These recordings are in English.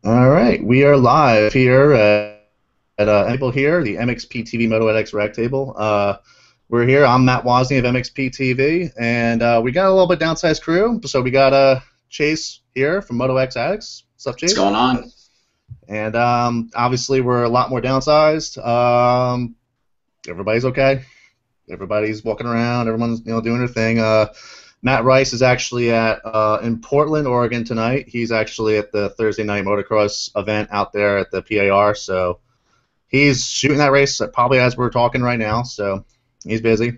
All right, we are live here at table here, the MXPTV MotoXAddicts rag table. We're here. I'm Matt Wozney of MXPTV, and we got a little bit downsized crew. So we got Chase here from MotoXAddicts. What's up, What's Chase? going on? And obviously we're a lot more downsized. Everybody's okay. Everybody's walking around. Everyone's doing their thing. Matt Rice is actually at in Portland, Oregon tonight. He's actually at the Thursday night motocross event out there at the PAR. So he's shooting that race probably as we're talking right now. So he's busy.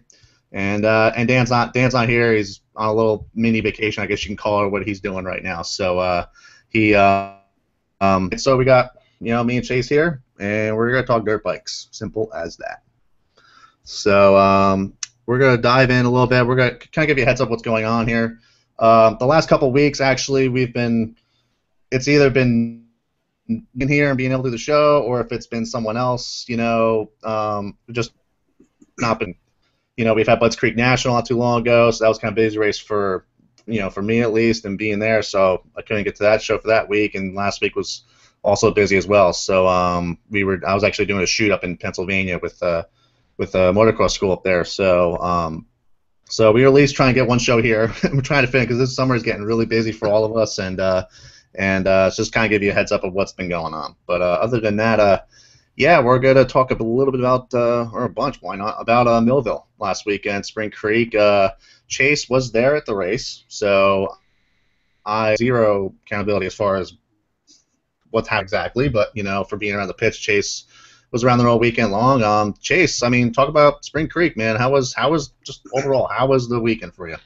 And Dan's not here. He's on a little mini vacation, I guess you can call it, what he's doing right now. So he so we got me and Chase here, and we're gonna talk dirt bikes. Simple as that. So we're going to dive in a little bit. We're going to kind of give you a heads up what's going on here. The last couple of weeks, actually, it's either been in here and being able to do the show, or if it's been someone else, just not been, we've had Butts Creek National not too long ago, so that was kind of a busy race for me at least, and being there, so I couldn't get to that show for that week, and last week was also busy as well. So I was actually doing a shoot up in Pennsylvania with a motocross school up there. So we were at least trying to get one show here. We're trying to finish because this summer is getting really busy for all of us, and it's just kind of give you a heads up of what's been going on. But other than that, yeah, we're going to talk a little bit about, or a bunch, why not, about Millville last weekend, Spring Creek. Chase was there at the race, so I zero accountability as far as what's happening exactly, but for being around the pitch, Chase was around there all weekend long. Chase, I mean, talk about Spring Creek, man. How was just overall? How was the weekend for you?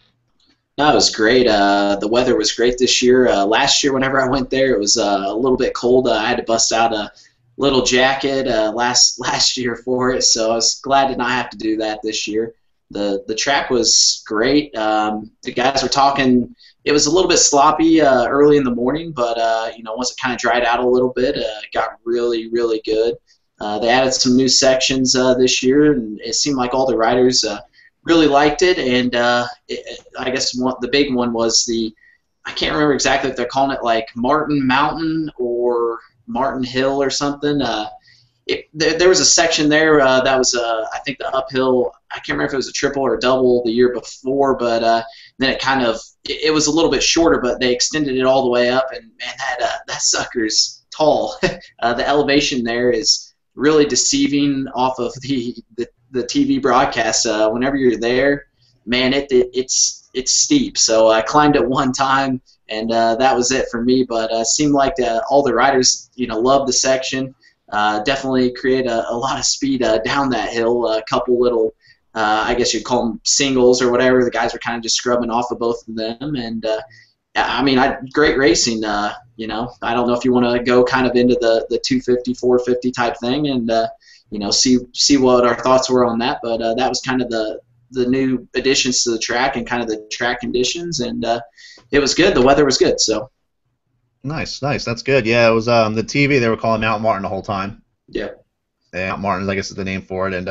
No, it was great. The weather was great this year. Last year, whenever I went there, it was a little bit cold. I had to bust out a little jacket last year for it, so I was glad to not have to do that this year. The track was great. The guys were talking. It was a little bit sloppy early in the morning, but once it kind of dried out a little bit, it got really, really good. They added some new sections this year, and it seemed like all the riders really liked it. And I guess the big one was I can't remember exactly if they're calling it like Martin Mountain or Martin Hill or something. There was a section there that was, I think, the uphill. I can't remember if it was a triple or a double the year before, but then it was a little bit shorter, but they extended it all the way up, and man, that sucker's tall. The elevation there is really deceiving off of the TV broadcast. Whenever you're there, man, it's steep. So I climbed it one time, and that was it for me. But it seemed like all the riders, loved the section. Definitely create a lot of speed down that hill. A couple little, I guess you'd call them singles or whatever. The guys were kind of just scrubbing off of both of them, and I mean, great racing. I don't know if you want to go kind of into the 250, 450 type thing, and see what our thoughts were on that. But that was kind of the new additions to the track and kind of the track conditions, and it was good. The weather was good, so. Nice. That's good. Yeah, it was the TV. They were calling Mount Martin the whole time. Yeah. Mount Martin, I guess, is the name for it, and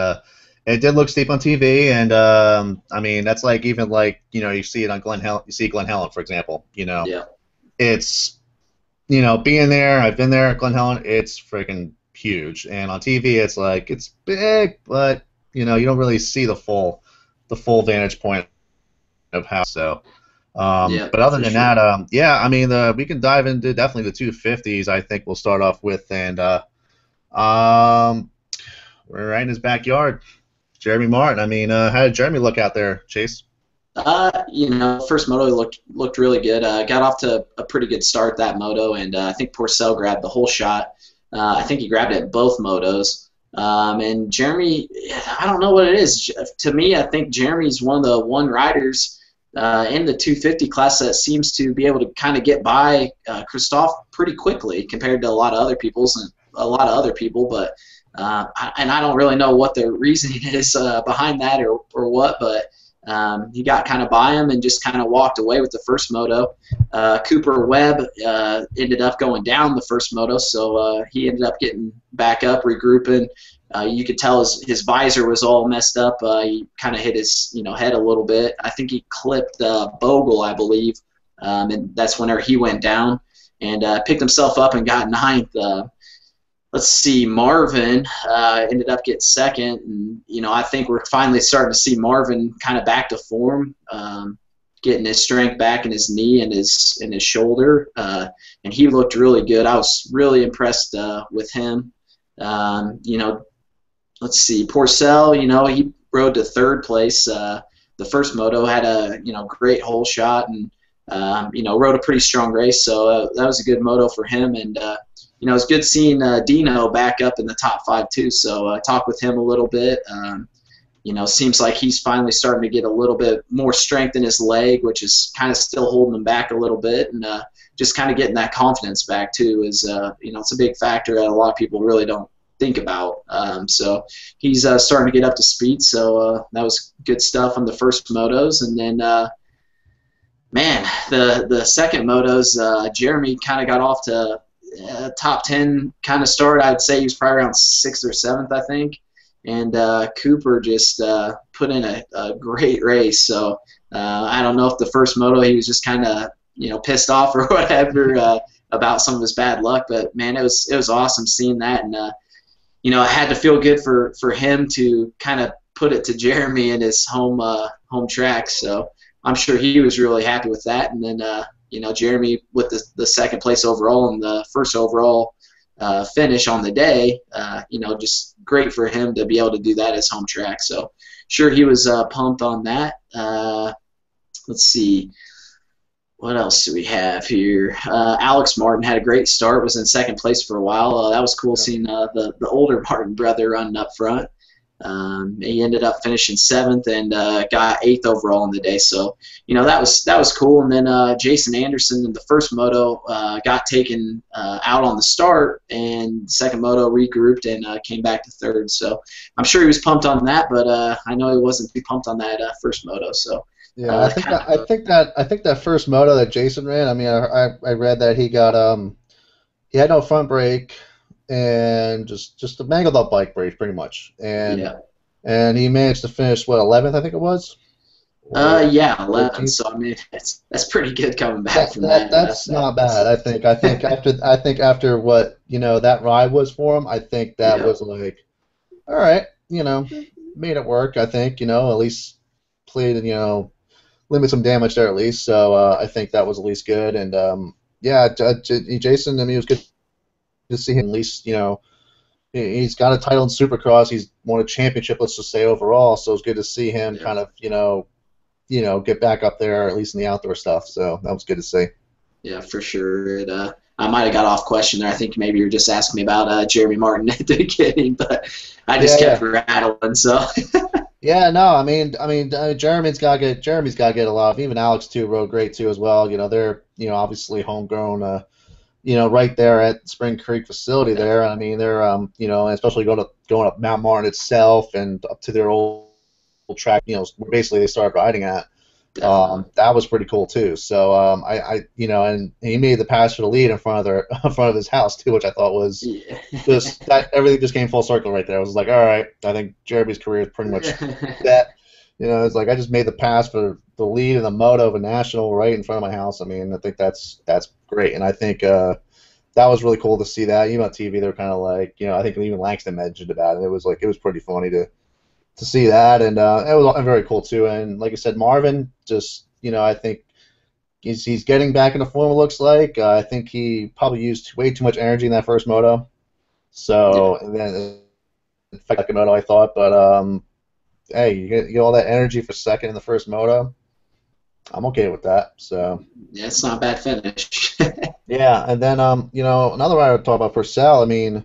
it did look steep on TV, and I mean, that's like even like you see it on Glen Helen. You see Glen Helen, for example. Yeah. It's being there. I've been there at Glen Helen. It's freaking huge, and on TV, it's like it's big, but you don't really see the full vantage point of how. So, Yeah, but other for than sure. that, yeah, I mean, we can dive into definitely the 250s. I think we'll start off with, and we're right in his backyard. Jeremy Martin. I mean, how did Jeremy look out there, Chase? First moto looked really good. Got off to a pretty good start that moto, and I think Porcel grabbed the whole shot. I think he grabbed it at both motos. And Jeremy, I don't know what it is. To me, I think Jeremy's one of the riders in the 250 class that seems to be able to kind of get by Christophe pretty quickly compared to a lot of other people. But and I don't really know what the reasoning is behind that or what, but he got kind of by him and just kind of walked away with the first moto. Cooper Webb ended up going down the first moto, so he ended up getting back up, regrouping. You could tell his visor was all messed up. He kind of hit his head a little bit. I think he clipped Bogle, I believe, and that's whenever he went down. and picked himself up and got ninth. Let's see, Marvin ended up getting second, and I think we're finally starting to see Marvin kind of back to form, getting his strength back in his knee and his shoulder, and he looked really good. I was really impressed with him. Let's see, Porcel, he rode to third place. The first moto had a great hole shot, and rode a pretty strong race, so that was a good moto for him. And it was good seeing Dino back up in the top 5 too. So I talked with him a little bit. Seems like he's finally starting to get a little bit more strength in his leg, which is kind of still holding him back a little bit, and just kind of getting that confidence back too is it's a big factor that a lot of people really don't think about. So he's starting to get up to speed. So that was good stuff on the first motos, and then man, the second motos, Jeremy kind of got off to top 10 kind of start. I'd say he was probably around 6th or 7th, I think. And Cooper just put in a great race. So I don't know if the first moto he was just kind of pissed off or whatever about some of his bad luck, but man, it was awesome seeing that. And I had to feel good for him to kind of put it to Jeremy in his home track. So I'm sure he was really happy with that. And then Jeremy with the second place overall and the first overall finish on the day, just great for him to be able to do that as home track. So sure, he was pumped on that. Let's see, what else do we have here? Alex Martin had a great start, was in second place for a while. That was cool seeing the older Martin brother running up front. He ended up finishing 7th and got 8th overall in the day. So that was cool. And then Jason Anderson in the first moto got taken out on the start, and second moto regrouped and came back to 3rd. So I'm sure he was pumped on that, but I know he wasn't too pumped on that first moto. So yeah, I think that first moto that Jason ran, I mean, I read that he got he had no front brake and just a mangled up bike brake pretty much, and he managed to finish 11th, I think it was. 11th. So I mean, that's pretty good coming back from that. That's not bad. I think after what that ride was for him, I think that was like, all right, made it work. I think at least played limit some damage there at least. So I think that was at least good. And Jason, I mean, it was good to see him at least. He's got a title in Supercross. He's won a championship, let's just say, overall. So it's good to see him kind of get back up there, at least in the outdoor stuff. So that was good to see. Yeah, for sure. I might have got off question there. I think maybe you were just asking me about Jeremy Martin at the beginning, but I just kept rattling. So. Yeah, no, I mean, Jeremy's got to get a lot of. Even Alex too rode great too as well. They're obviously homegrown. Right there at Spring Creek facility there. I mean, they're especially going up Mount Martin itself and up to their old track. Where basically they started riding at. That was pretty cool too. So and he made the pass for the lead in front of his house too, which I thought was just that everything just came full circle right there. I was like, all right, I think Jeremy's career is pretty much that. It's like I just made the pass for the lead in the moto of a national right in front of my house. I mean, I think that's great, and I think that was really cool to see that. Even on TV, they're kind of like, I think even Langston mentioned about it. It was pretty funny to see that, and it was very cool too. And like I said, Marvin just, I think he's getting back into form. It looks like I think he probably used way too much energy in that first moto. So and then in fact, second moto, I thought, but hey, you get all that energy for second in the first moto. I'm okay with that. So yeah, it's not a bad finish. Yeah, and then another one I would talk about, Purcell. I mean,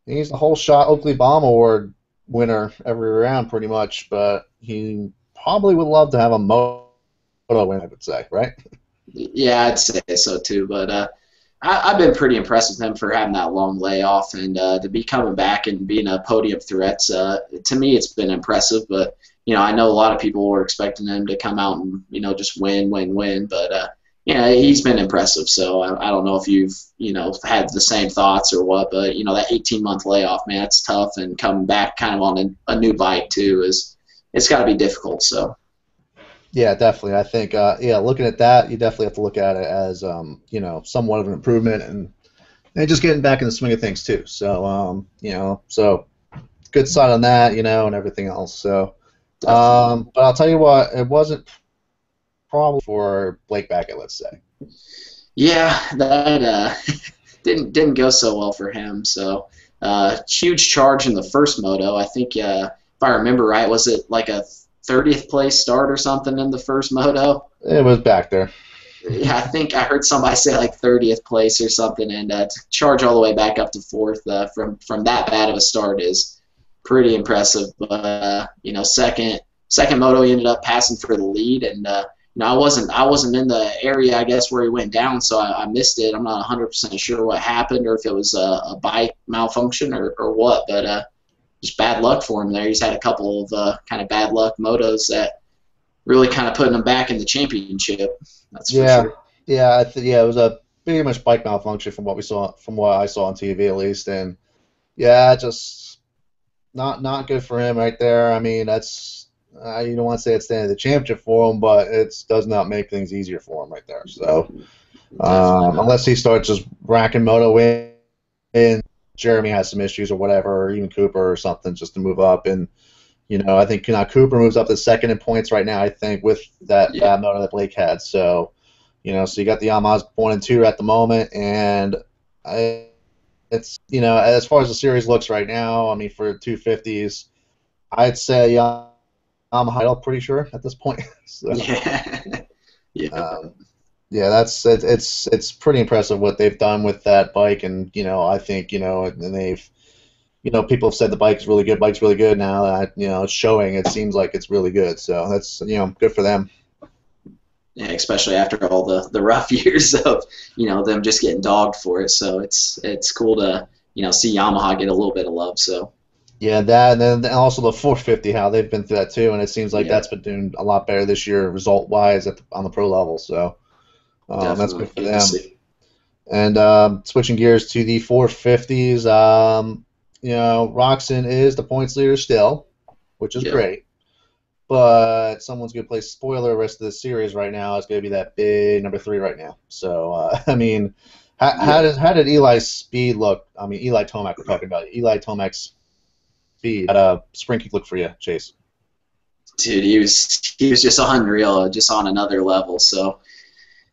he's the whole shot Oakley Bomb Award winner every round pretty much, but he probably would love to have a moto win, I would say, right? Yeah, I'd say so too. But I've been pretty impressed with him for having that long layoff, and to be coming back and being a podium threat. To me, it's been impressive. But I know a lot of people were expecting him to come out and just win. But he's been impressive. So I don't know if you've had the same thoughts or what. But that 18-month layoff, man, it's tough, and coming back kind of on a new bike too it's got to be difficult. So. Yeah, definitely. I think, yeah, looking at that, you definitely have to look at it as, somewhat of an improvement and just getting back in the swing of things too. So, so good sign on that, and everything else. So, Definitely. but I'll tell you what, it wasn't probably for Blake Backett, let's say. Yeah, that didn't go so well for him. So huge charge in the first moto. I think if I remember right, was it like a 30th place start or something in the first moto? It was back there. Yeah, I think I heard somebody say like 30th place or something, and to charge all the way back up to fourth from that bad of a start is pretty impressive. But second moto he ended up passing for the lead, and I wasn't in the area I guess where he went down, so I missed it. I'm not 100% sure what happened or if it was a bike malfunction or what, but just bad luck for him there. He's had a couple of kind of bad luck motos that really kind of putting him back in the championship. That's for Yeah, sure. yeah, it was a pretty much bike malfunction from what I saw on TV at least, and yeah, just not good for him right there. I mean, that's you don't want to say it's the end of the championship for him, but it does not make things easier for him right there. So Definitely not. unless he starts just racking moto in, and Jeremy has some issues or whatever, or even Cooper or something, just to move up. And I think Cooper moves up to second in points right now. I think with that Yeah. bad moto that Blake had. So so you got the Yamaha's 1 and 2 at the moment, and it's as far as the series looks right now. I mean, for 250s, I'd say Yamaha, pretty sure at this point. So, Yeah. Yeah. um, yeah, it's pretty impressive what they've done with that bike, and I think and they've people have said the bike's really good. Bike's really good now. It's showing. It seems like it's really good. So that's good for them. Yeah, especially after all the rough years of them just getting dogged for it. So it's cool to see Yamaha get a little bit of love. So Yeah, that and then also the 450, how they've been through that too, and it seems like yeah, that's been doing a lot better this year, result-wise, on the pro level. So that's definitely good for good to them. see. And switching gears to the 450s, Roxon is the points leader still, which is Yep. great. But someone's going to play spoiler rest of the series right now. It's going to be that big number 3 right now. So I mean, Yeah. how did Eli's speed look? I mean, Eli Tomac, we're talking about Eli Tomac's speed. How did Spring Kick look for you, Chase? Dude, he was just unreal, just on another level. So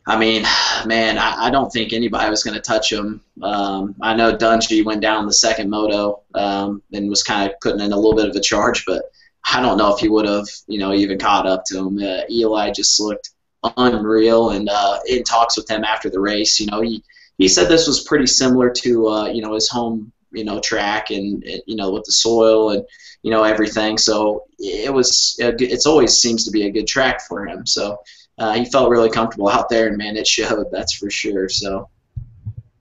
I mean, man, I don't think anybody was going to touch him. I know Dungy went down the second moto and was kind of putting in a little bit of a charge, but I don't know if he would have, even caught up to him. Eli just looked unreal, and in talks with him after the race, he said this was pretty similar to, his home, track and with the soil and everything. So it's always seems to be a good track for him. So. He felt really comfortable out there, and man, it showed. That's for sure. So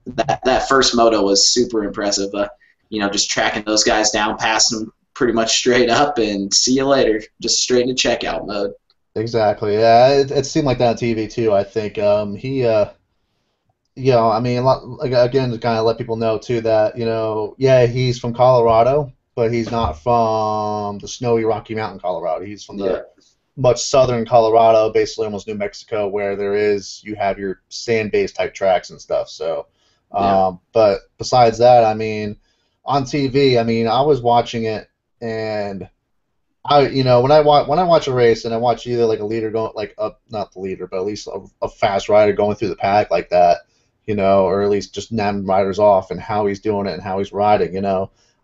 that first moto was super impressive. Just tracking those guys down, passing them pretty much straight up, and see you later. Just straight into checkout mode. Exactly. Yeah, it seemed like that on TV too. I think he, I mean, like, again, to kind of let people know too that yeah, he's from Colorado, but he's not from the snowy Rocky Mountain, Colorado. He's from Yeah, the much southern Colorado, basically almost New Mexico, where you have your sand-based type tracks and stuff. So, yeah, but besides that, I mean, on TV, I mean, I was watching it, and when I watch a race and I watch either like a leader going like not the leader, but at least a fast rider going through the pack like that, or at least just nabbing riders off and how he's doing it and how he's riding.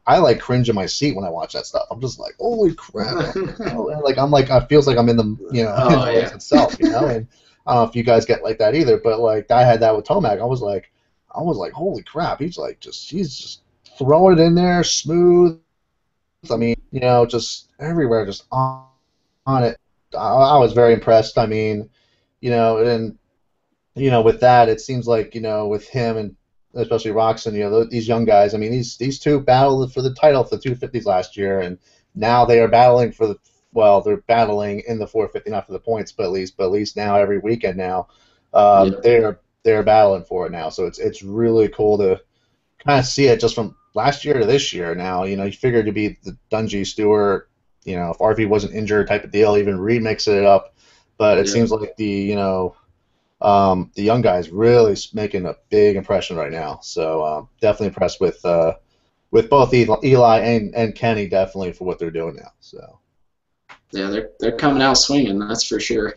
I like cringe in my seat when I watch that stuff. I'm just like, holy crap! Like it feels like I'm in the in oh the race yeah, itself. And I don't know if you guys get like that either, but like I had that with Tomac. I was like, holy crap! He's just throwing it in there smooth. I mean, just everywhere, just on it. I was very impressed. I mean, and with that, it seems like with him and especially Roxon, these young guys. I mean, these two battled for the title for the 250s last year, and now they are battling for they're battling in the 450, not for the points, but at least now every weekend now, yeah, they're battling for it now. So it's really cool to kind of see it just from last year to this year. Now, you figured to be the Dungy Stewart, if RV wasn't injured type of deal, even remix it up. but it Yeah. seems like the young guys really making a big impression right now. So definitely impressed with both Eli and Kenny, definitely, for what they're doing now. So Yeah, they're coming out swinging, that's for sure.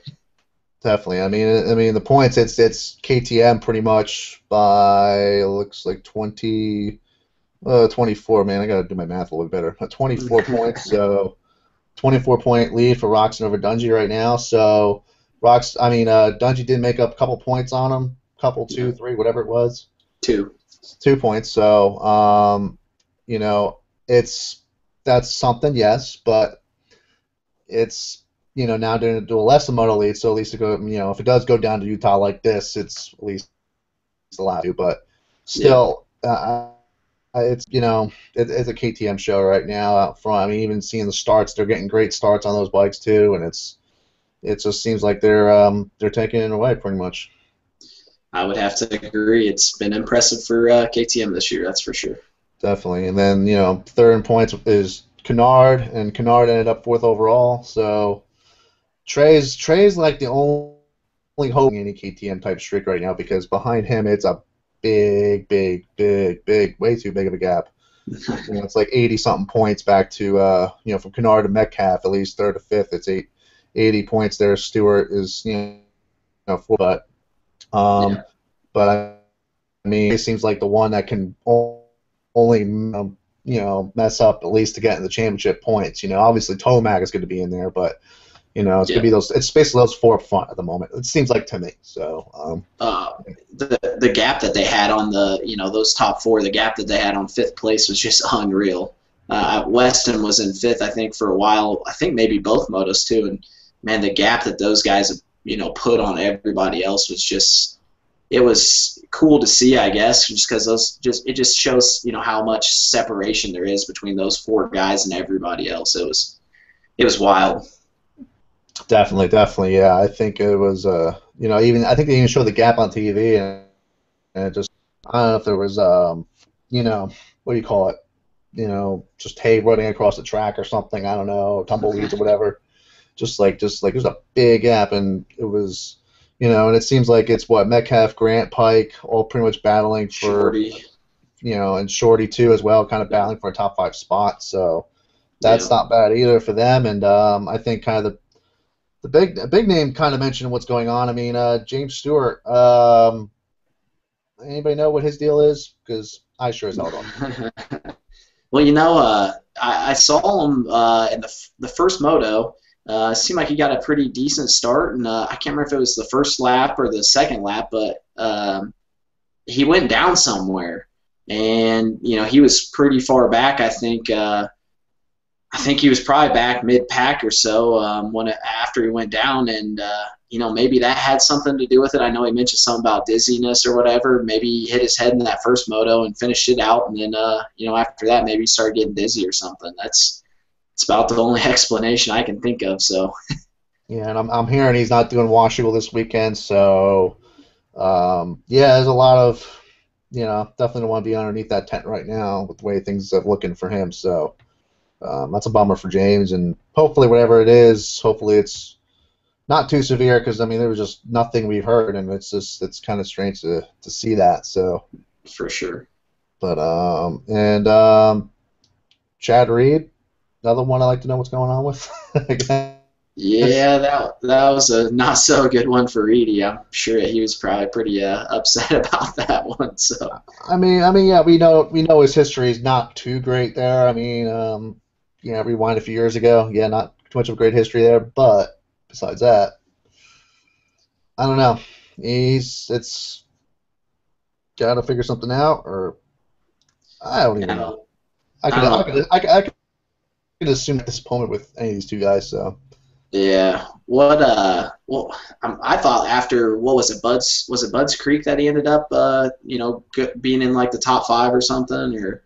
definitely. I mean the points. It's KTM pretty much by looks like 24. Man, I gotta do my math a little better. 24 points. So 24-point lead for Roxon over Dungey right now. So Dungey did make up a couple points on him, couple, two, three, whatever it was. 2 2 points. So that's something, yes, but it's now doing a less than moto lead, so at least if it does go down to Utah like this, it's at least allowed to. But still, it's it's a KTM show right now out front. I mean, even seeing the starts, they're getting great starts on those bikes too, and it just seems like they're taking it away pretty much. I would have to agree. It's been impressive for KTM this year, that's for sure. Definitely. And then, third in points is Kennard, and Kennard ended up fourth overall. So Trey's like the only hope in any KTM type streak right now, because behind him it's a big, way too big of a gap. It's like 80-something points back to, from Kennard to Metcalf, at least third to fifth. It's 80 points there. Stewart is, four, but I mean, it seems like the one that can only mess up at least to get in the championship points. Obviously Tomac is going to be in there, but it's going to be those. It's basically those four up front at the moment. It seems like to me. So the gap that they had on those top four, the gap that they had on fifth place was just unreal. Weston was in fifth, I think, for a while. I think maybe both motos too. And man, the gap that those guys put on everybody else was just. It was cool to see, I guess, just because it just shows how much separation there is between those four guys and everybody else. It was wild. Definitely, yeah. I think it was I think they even showed the gap on TV, and it just, I don't know if there was what do you call it, just hay running across the track or something. I don't know, tumbleweeds or whatever. Just like there's a big gap, and it was. And it seems like it's Metcalf, Grant, Pike, all pretty much battling for Shorty. And Shorty too as well, kind of battling for a top 5 spot. So that's not bad either for them. And I think kind of the big name kind of mentioned what's going on. I mean, James Stewart. Anybody know what his deal is? Because I sure as hell don't. Well, I saw him in the first moto. It seemed like he got a pretty decent start, and I can't remember if it was the first lap or the second lap, but he went down somewhere, and he was pretty far back. I think he was probably back mid-pack or so after he went down, and maybe that had something to do with it. I know he mentioned something about dizziness or whatever. Maybe he hit his head in that first moto and finished it out, and then after that maybe he started getting dizzy or something. It's about the only explanation I can think of. So. Yeah, and I'm hearing he's not doing Washougal this weekend. So, there's a lot of, definitely don't want to be underneath that tent right now with the way things are looking for him. So, that's a bummer for James. And hopefully, whatever it is, hopefully it's not too severe, because I mean there was just nothing we've heard, and it's kind of strange to see that. So. For sure. But Chad Reed. Another one I'd like to know what's going on with. Yeah, that was a not so good one for Reedy. I'm sure he was probably pretty upset about that one. So I mean, yeah, we know his history is not too great there. I mean, rewind a few years ago, not too much of a great history there. But besides that, I don't know. It's got to figure something out, or I don't even know. I could assume at this moment with any of these two guys. So yeah, I thought after what was it, Bud's Creek that he ended up being in like the top 5 or something, or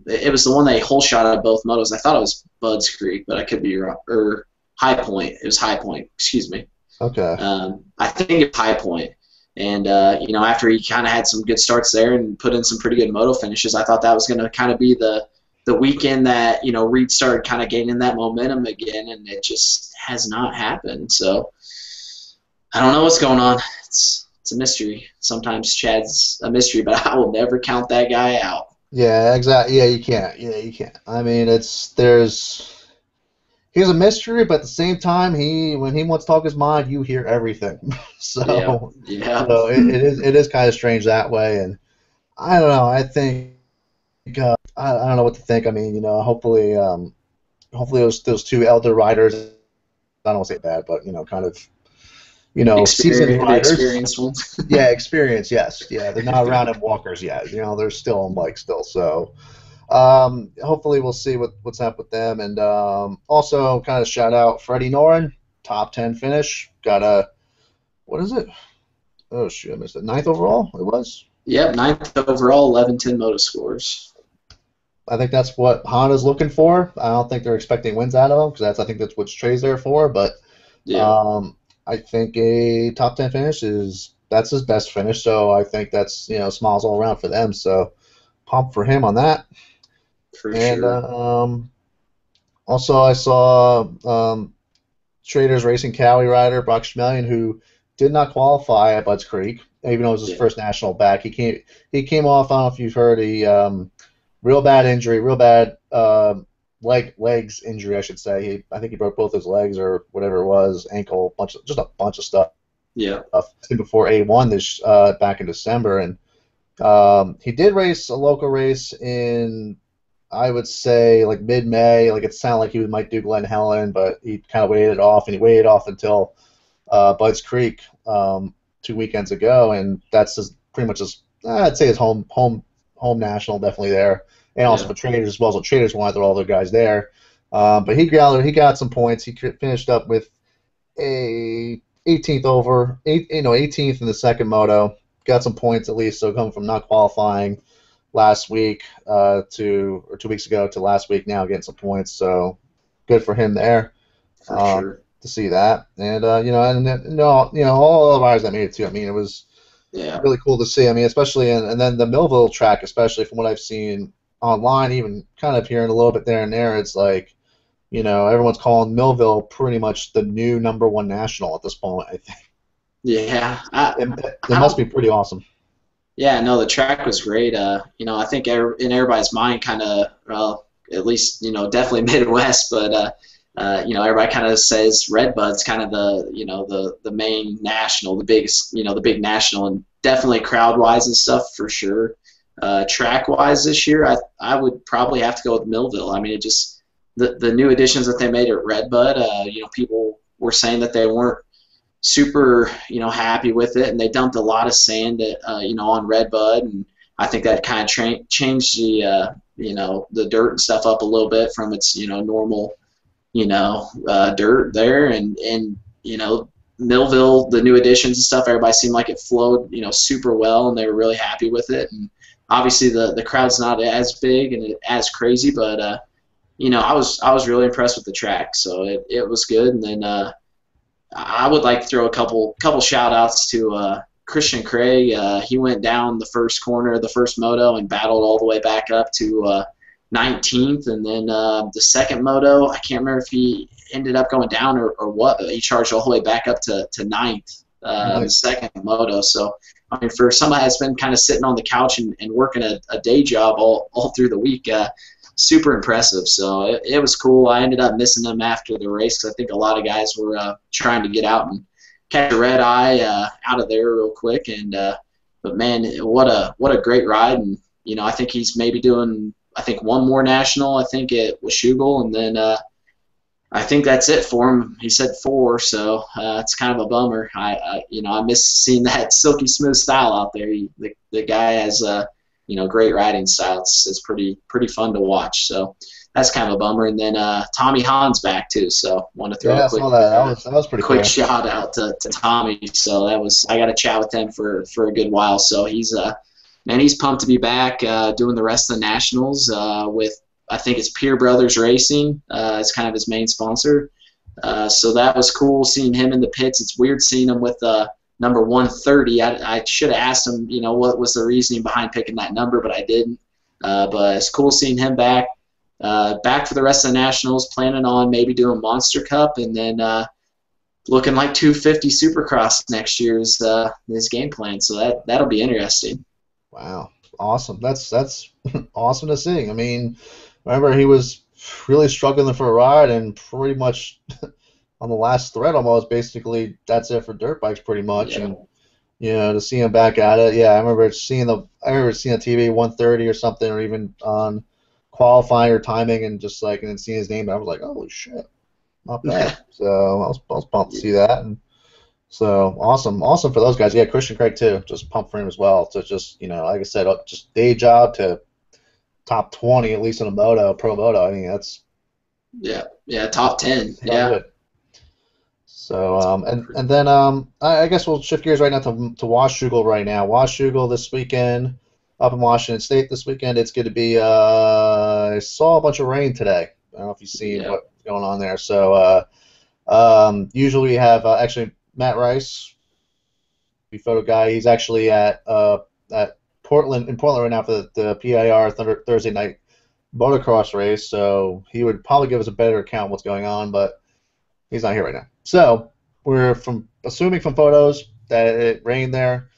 it was the one they hole shot at both motos. I thought it was Bud's Creek, but I could be wrong. Or High Point. It was High Point. Excuse me. Okay. I think it's High Point. And after he kind of had some good starts there and put in some pretty good moto finishes, I thought that was going to kind of be the weekend that Reed started kind of gaining that momentum again, and it just has not happened. So I don't know what's going on. It's a mystery. Sometimes Chad's a mystery, but I will never count that guy out. Yeah, exactly. Yeah, you can't. Yeah, you can't. I mean, he's a mystery, but at the same time, when he wants to talk his mind, you hear everything. Yeah, so yeah, so it is kind of strange that way, and I don't know. I think I don't know what to think. I mean, hopefully those two elder riders. I don't want to say bad, but kind of seasoned the riders. experienced ones. Yeah, experience. Yes, yeah. They're not around in walkers yet. They're still on bikes still. So hopefully we'll see what's up with them. And also kind of shout out Freddie Noren, top 10 finish. Got what is it? Oh shoot, I missed it. Ninth overall. It was. Yep, 9th overall, 11-10 moto scores. I think that's what Honda's looking for. I don't think they're expecting wins out of him because I think that's what Trey's there for. But Yeah, I think a top 10 finish that's his best finish. So I think that's smiles all around for them. So pumped for him on that. for And sure. also I saw Traders Racing Cali rider Brock Schmelian, who did not qualify at Budds Creek, even though it was his Yeah, first national back. He came off. I don't know if you've heard real bad injury, real bad legs injury, I should say. I think he broke both his legs or whatever it was, ankle, just a bunch of stuff. yeah, Before A1 this back in December, and he did race a local race in, I would say, like mid-May. Like it sounded like he might do Glen Helen, but he kind of waited off, and he waited off until Budds Creek 2 weekends ago, and that's pretty much I'd say his home national, definitely there, and also yeah, for Traders as well. So Traders wanted all their guys there, but he got some points. He finished up with a 18th in the second moto. Got some points at least. So coming from not qualifying last week or 2 weeks ago to last week, now getting some points. So good for him there for sure. to see that. And all the riders that made it too. I mean, it was Yeah, really cool to see. I mean, especially and then the Millville track, especially from what I've seen online, even kind of hearing a little bit there and there, it's like everyone's calling Millville pretty much the new #1 national at this point. I think yeah. it I must don't. be pretty awesome. Yeah, no, the track was great. I think in everybody's mind, kind of, well, at least definitely Midwest, but everybody kind of says Redbud's kind of the main national, the biggest, the big national, and definitely crowd wise and stuff for sure. Track wise this year, I would probably have to go with Millville. I mean, it just the new additions that they made at Redbud. People were saying that they weren't super happy with it, and they dumped a lot of sand on Redbud, and I think that kind of changed the dirt and stuff up a little bit from its normal dirt there, and Millville, the new additions and stuff, everybody seemed like it flowed super well, and they were really happy with it. And obviously the crowd's not as big and as crazy, but I was really impressed with the track, so it was good. And then I would like to throw a couple shout outs to Christian Craig. He went down the first corner of the first moto and battled all the way back up to 19th, and then the second moto, I can't remember if he ended up going down or what, but he charged all the way back up to 9th, the second moto. So I mean, for somebody that's been kind of sitting on the couch and working a day job all through the week, super impressive. So it was cool. I ended up missing them after the race because I think a lot of guys were trying to get out and catch a red eye out of there real quick. And but man, what a great ride. And I think he's maybe doing one more national. I think at Washougal, and then I think that's it for him. He said 4, so it's kind of a bummer. I miss seeing that silky smooth style out there. The guy has great riding style. It's pretty fun to watch. So that's kind of a bummer. And then Tommy Hahn's back too. So want to throw a quick I saw that. That was pretty quick cool. shout out to Tommy. So I got to chat with him for a good while. So he's pumped to be back doing the rest of the nationals with, I think it's Peer Brothers Racing. It's kind of his main sponsor. So that was cool seeing him in the pits. It's weird seeing him with number 130. I should have asked him, what was the reasoning behind picking that number, but I didn't. But it's cool seeing him back. Back for the rest of the nationals, planning on maybe doing Monster Cup, and then looking like 250 Supercross next year is his game plan. So that'll be interesting. Wow, awesome. That's awesome to see. I mean, remember he was really struggling for a ride, and pretty much on the last thread almost, basically that's it for dirt bikes pretty much. Yeah. And to see him back at it, yeah, I remember seeing the TV 130 or something, or even on qualifying or timing, and just like, and then seeing his name, I was like, holy shit, not bad. So I was pumped to see that, and so awesome for those guys. Yeah, Christian Craig too, just pumped for him as well. To just, like I said, just day job to top 20 at least in a pro moto. I mean, that's top 10. Yeah. Good. So and then I guess we'll shift gears right now to Washougal right now. Washougal this weekend up in Washington State this weekend. It's going to be I saw a bunch of rain today. I don't know if you've seen what's going on there. So usually we have actually Matt Rice, the photo guy. He's actually at Portland right now for the PIR Thursday night motocross race. So he would probably give us a better account of what's going on, but he's not here right now. So we're assuming from photos that it rained there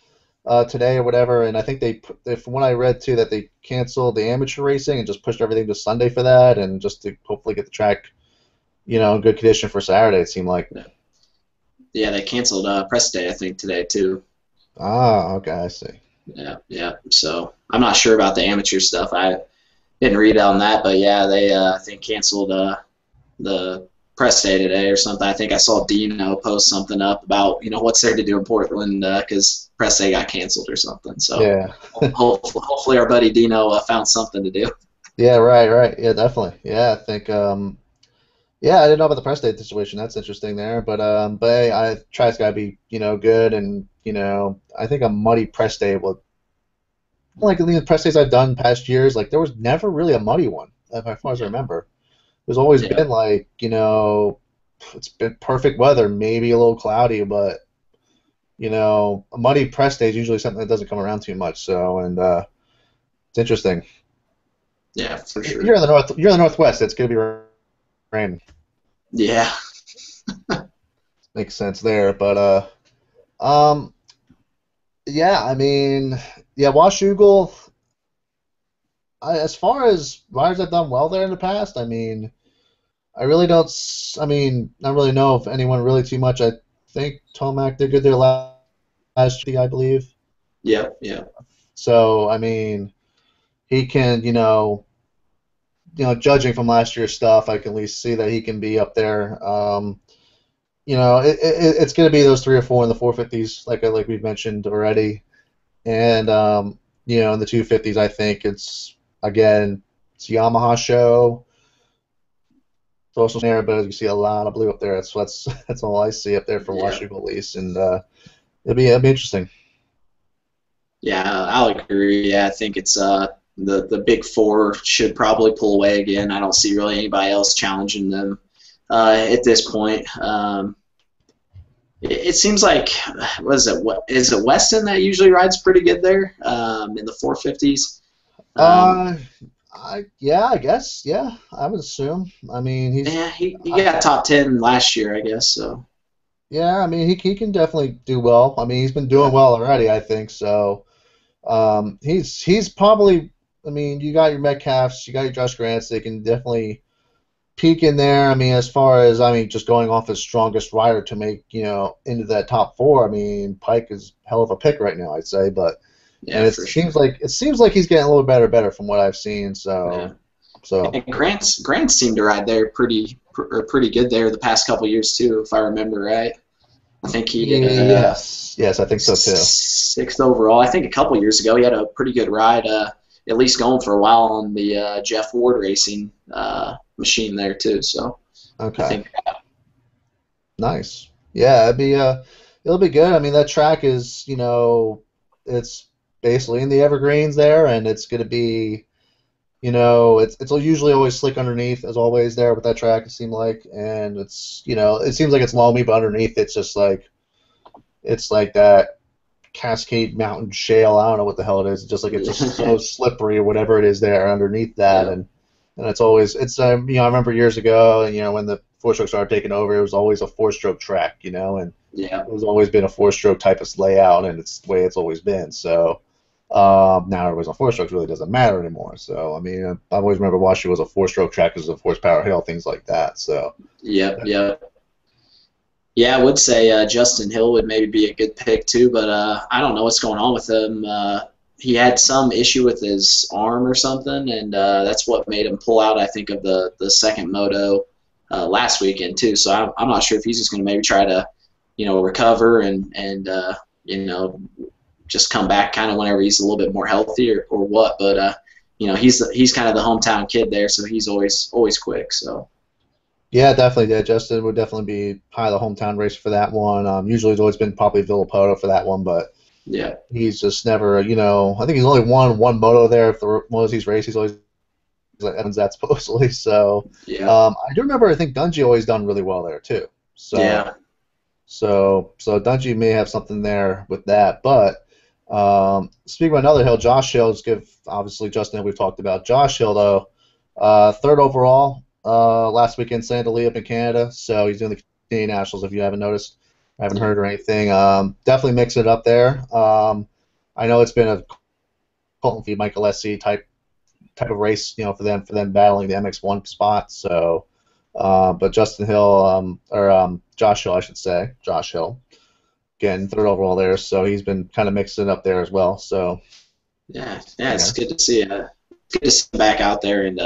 today or whatever, and I think from what I read too, that they canceled the amateur racing and just pushed everything to Sunday for that, and just to hopefully get the track, in good condition for Saturday. It seemed like. Yeah, they canceled press day, I think, today too. Ah, okay, I see. Yeah. So I'm not sure about the amateur stuff. I didn't read on that, but yeah, they I think canceled the press day today or something. I think I saw Dino post something up about what's there to do in Portland because press day got canceled or something. So yeah, hopefully our buddy Dino found something to do. Yeah, right. Yeah, definitely. Yeah, I think. Yeah, I didn't know about the press day situation. That's interesting there, but hey, I try it's got to be good, and I think a muddy press day will. Like the press days I've done past years, like there was never really a muddy one, as far as I remember. There's always been like, it's been perfect weather, maybe a little cloudy, but a muddy press day is usually something that doesn't come around too much. So, and it's interesting. Yeah, for sure. You're in the Northwest. It's gonna be rain. Yeah. Makes sense there, but yeah, I mean, yeah, Washougal. As far as riders have done well there in the past, I mean, I really don't. I mean, not really know if anyone really too much. I think Tomac did good there last year, I believe. Yeah. So I mean, he can, judging from last year's stuff, I can at least see that he can be up there. It's going to be those 3 or 4 in the 450s, like we've mentioned already, and in the 250s, I think it's Yamaha show. Social snare, but you see a lot of blue up there. That's all I see up there for Washougal at least, and it'll be interesting. Yeah, I'll agree. Yeah, I think it's the big 4 should probably pull away again. I don't see really anybody else challenging them at this point. It seems like is it Weston that usually rides pretty good there in the 450s? I guess. Yeah, I would assume. I mean, he got top 10 last year, I guess. So. Yeah, I mean, he can definitely do well. I mean, he's been doing well already, I think. So, he's probably. I mean, you got your Metcalfs, you got your Josh Grants. They can definitely peak in there. I mean, as far as just going off his strongest rider to make into that top 4. I mean, Pike is hell of a pick right now, I'd say, but. Yeah, and it seems like he's getting a little better from what I've seen. So, and Grant seemed to ride there pretty good there the past couple of years too, if I remember right. I think he did. Yes, I think so too. 6th overall. I think a couple of years ago he had a pretty good ride, at least going for a while on the Jeff Ward Racing machine there too. So, okay, I think, nice. Yeah, it'll be good. I mean, that track is it's basically in the evergreens there, and it's going to be, it's usually always slick underneath, as always there with that track, it seemed like, and it's, it seems like it's loamy, but underneath it's just like, it's like that Cascade Mountain shale, I don't know what the hell it is, it's just like, it's just so slippery or whatever it is there underneath that, and it's always, I remember years ago, when the four-stroke started taking over, it was always a four-stroke track, you know, and Yeah. it was always been a four-stroke type of layout, and it's the way it's always been. So now it was a four-stroke really doesn't matter anymore. So I mean, I always remember Washougal was a four-stroke track because of horsepower hill, things like that. So Yep. Yep. Yeah, I would say Justin Hill would maybe be a good pick too, but I don't know what's going on with him. He had some issue with his arm or something, and that's what made him pull out, I think, of the second moto last weekend too. So I'm not sure if he's just going to maybe try to, recover and just come back kind of whenever he's a little bit more healthy or what. But he's kind of the hometown kid there, so he's always quick. So. Yeah, definitely. Yeah, Justin would definitely be probably the hometown racer for that one. Usually it's always been probably Villapoto for that one, but yeah, he's just never, I think he's only won one moto there for most of these races. He's always like Evans that supposedly. So yeah, I do remember. I think Dungey always done really well there too. So yeah. So Dungey may have something there with that. But speaking of another Hill, Josh Hill. Let's give obviously Justin Hill we've talked about. Josh Hill though, third overall. Last weekend, Santa Lee up in Canada, so he's doing the Canadian Nationals. If you haven't noticed, haven't heard or anything, definitely mix it up there. I know it's been a Colton Fee, Michael Lessie type of race, for them battling the MX1 spot. So, but Justin Hill, or Josh Hill, I should say, Josh Hill, getting third overall there. So he's been kind of mixing it up there as well. So, yeah, it's good to see. Good to see him back out there and.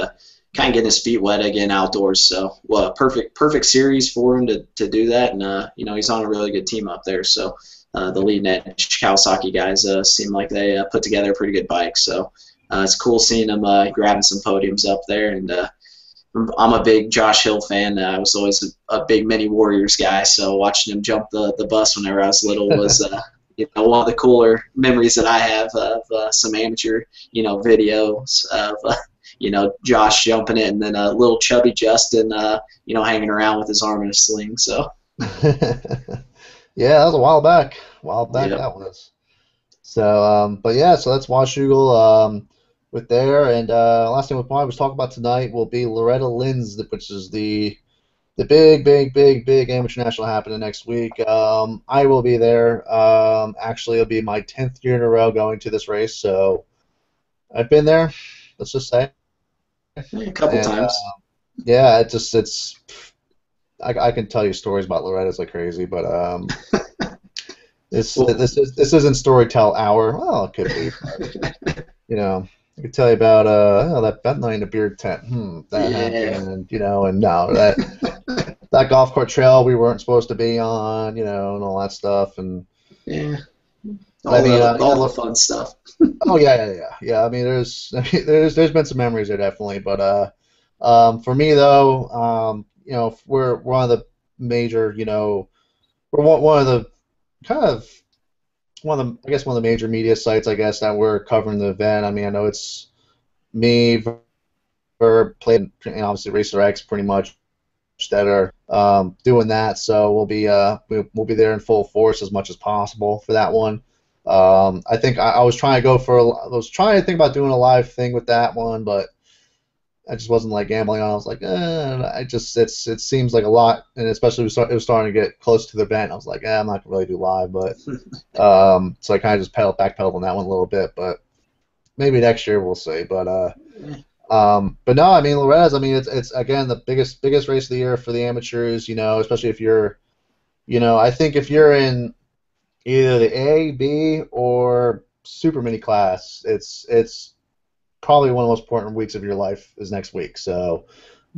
Kind of getting his feet wet again outdoors. So, well, perfect series for him to do that, and he's on a really good team up there. So, the leading edge Kawasaki guys seem like they put together a pretty good bike. So, it's cool seeing them grabbing some podiums up there. And I'm a big Josh Hill fan. I was always a big Mini Warriors guy, so watching him jump the bus whenever I was little was. One of the cooler memories that I have of some amateur, videos of. Josh jumping it, and then a little chubby Justin, hanging around with his arm in a sling. So, yeah, that was a while back. Yep. That was. So, but yeah, so that's Washougal with there, and last thing I was talking about tonight will be Loretta Lynn's, which is the big amateur national happening next week. I will be there. Actually, it'll be my 10th year in a row going to this race, so I've been there. Let's just say. A couple times. Yeah, I can tell you stories about Loretta's like crazy, but this isn't storytell hour. Well, it could be. But, I could tell you about that night in the beard tent. That happened, and no, that golf cart trail we weren't supposed to be on, and all that stuff, and yeah. All the fun stuff. Oh yeah. I mean, there's been some memories there definitely, but for me though, we're one of the major, we're one of the major media sites, I guess, that we're covering the event. I mean, I know it's me, Verb, Play, and obviously Racer X, pretty much that are doing that. So we'll be there in full force as much as possible for that one. I think I was trying to think about doing a live thing with that one, but I just wasn't like gambling on it. I was like, it seems like a lot, and especially it was starting to get close to the event. I was like, I'm not gonna really do live, but so I kind of just backpedaled on that one a little bit, but maybe next year we'll see. But no, I mean Loretta's. I mean it's again the biggest race of the year for the amateurs. Especially if you're, I think if you're in either the A, B, or super mini class, it's probably one of the most important weeks of your life is next week. So,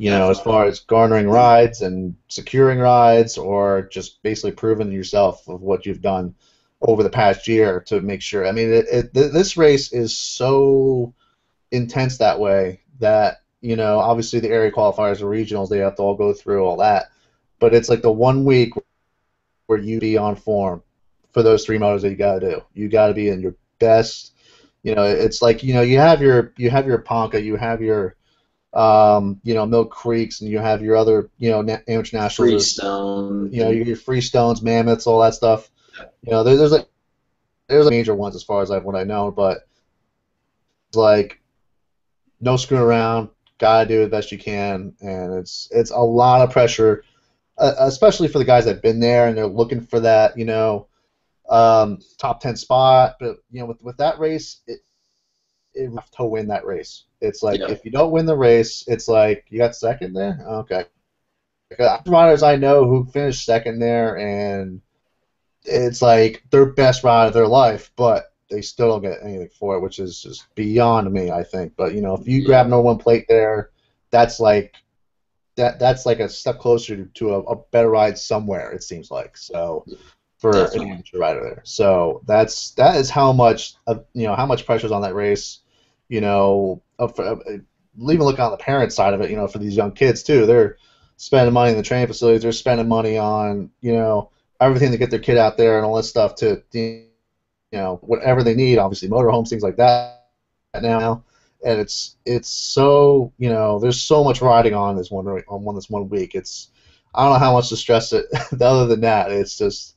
as far as garnering rides and securing rides, or just basically proving yourself of what you've done over the past year to make sure. I mean, this race is so intense that way that, obviously the area qualifiers, the regionals, they have to all go through all that. But it's like the 1 week where you be on form for those three motos that you got to do. You got to be in your best. It's like you have your Ponca, you have your Milk Creeks, and you have your other amateur nationals. Freestone. Your Freestones, Mammoths, all that stuff. There's major ones as far as what I know, but it's like no screwing around. Gotta do the best you can, and it's a lot of pressure especially for the guys that've been there and they're looking for that, top 10 spot. But with that race, it have to win that race. It's like if you don't win the race, it's like you got second there. Okay, riders I know who finished second there, and it's like their best ride of their life, but they still don't get anything for it, which is just beyond me, I think. But if you grab no one plate there, that's like a step closer to a better ride somewhere. It seems like so for an amateur rider there. So that is how much how much pressure's on that race. Even looking on the parent side of it, for these young kids too, they're spending money in the training facilities. They're spending money on everything to get their kid out there and all this stuff to whatever they need. Obviously, motorhomes, things like that now. And it's so there's so much riding on this one week. I don't know how much to stress it. Other than that, it's just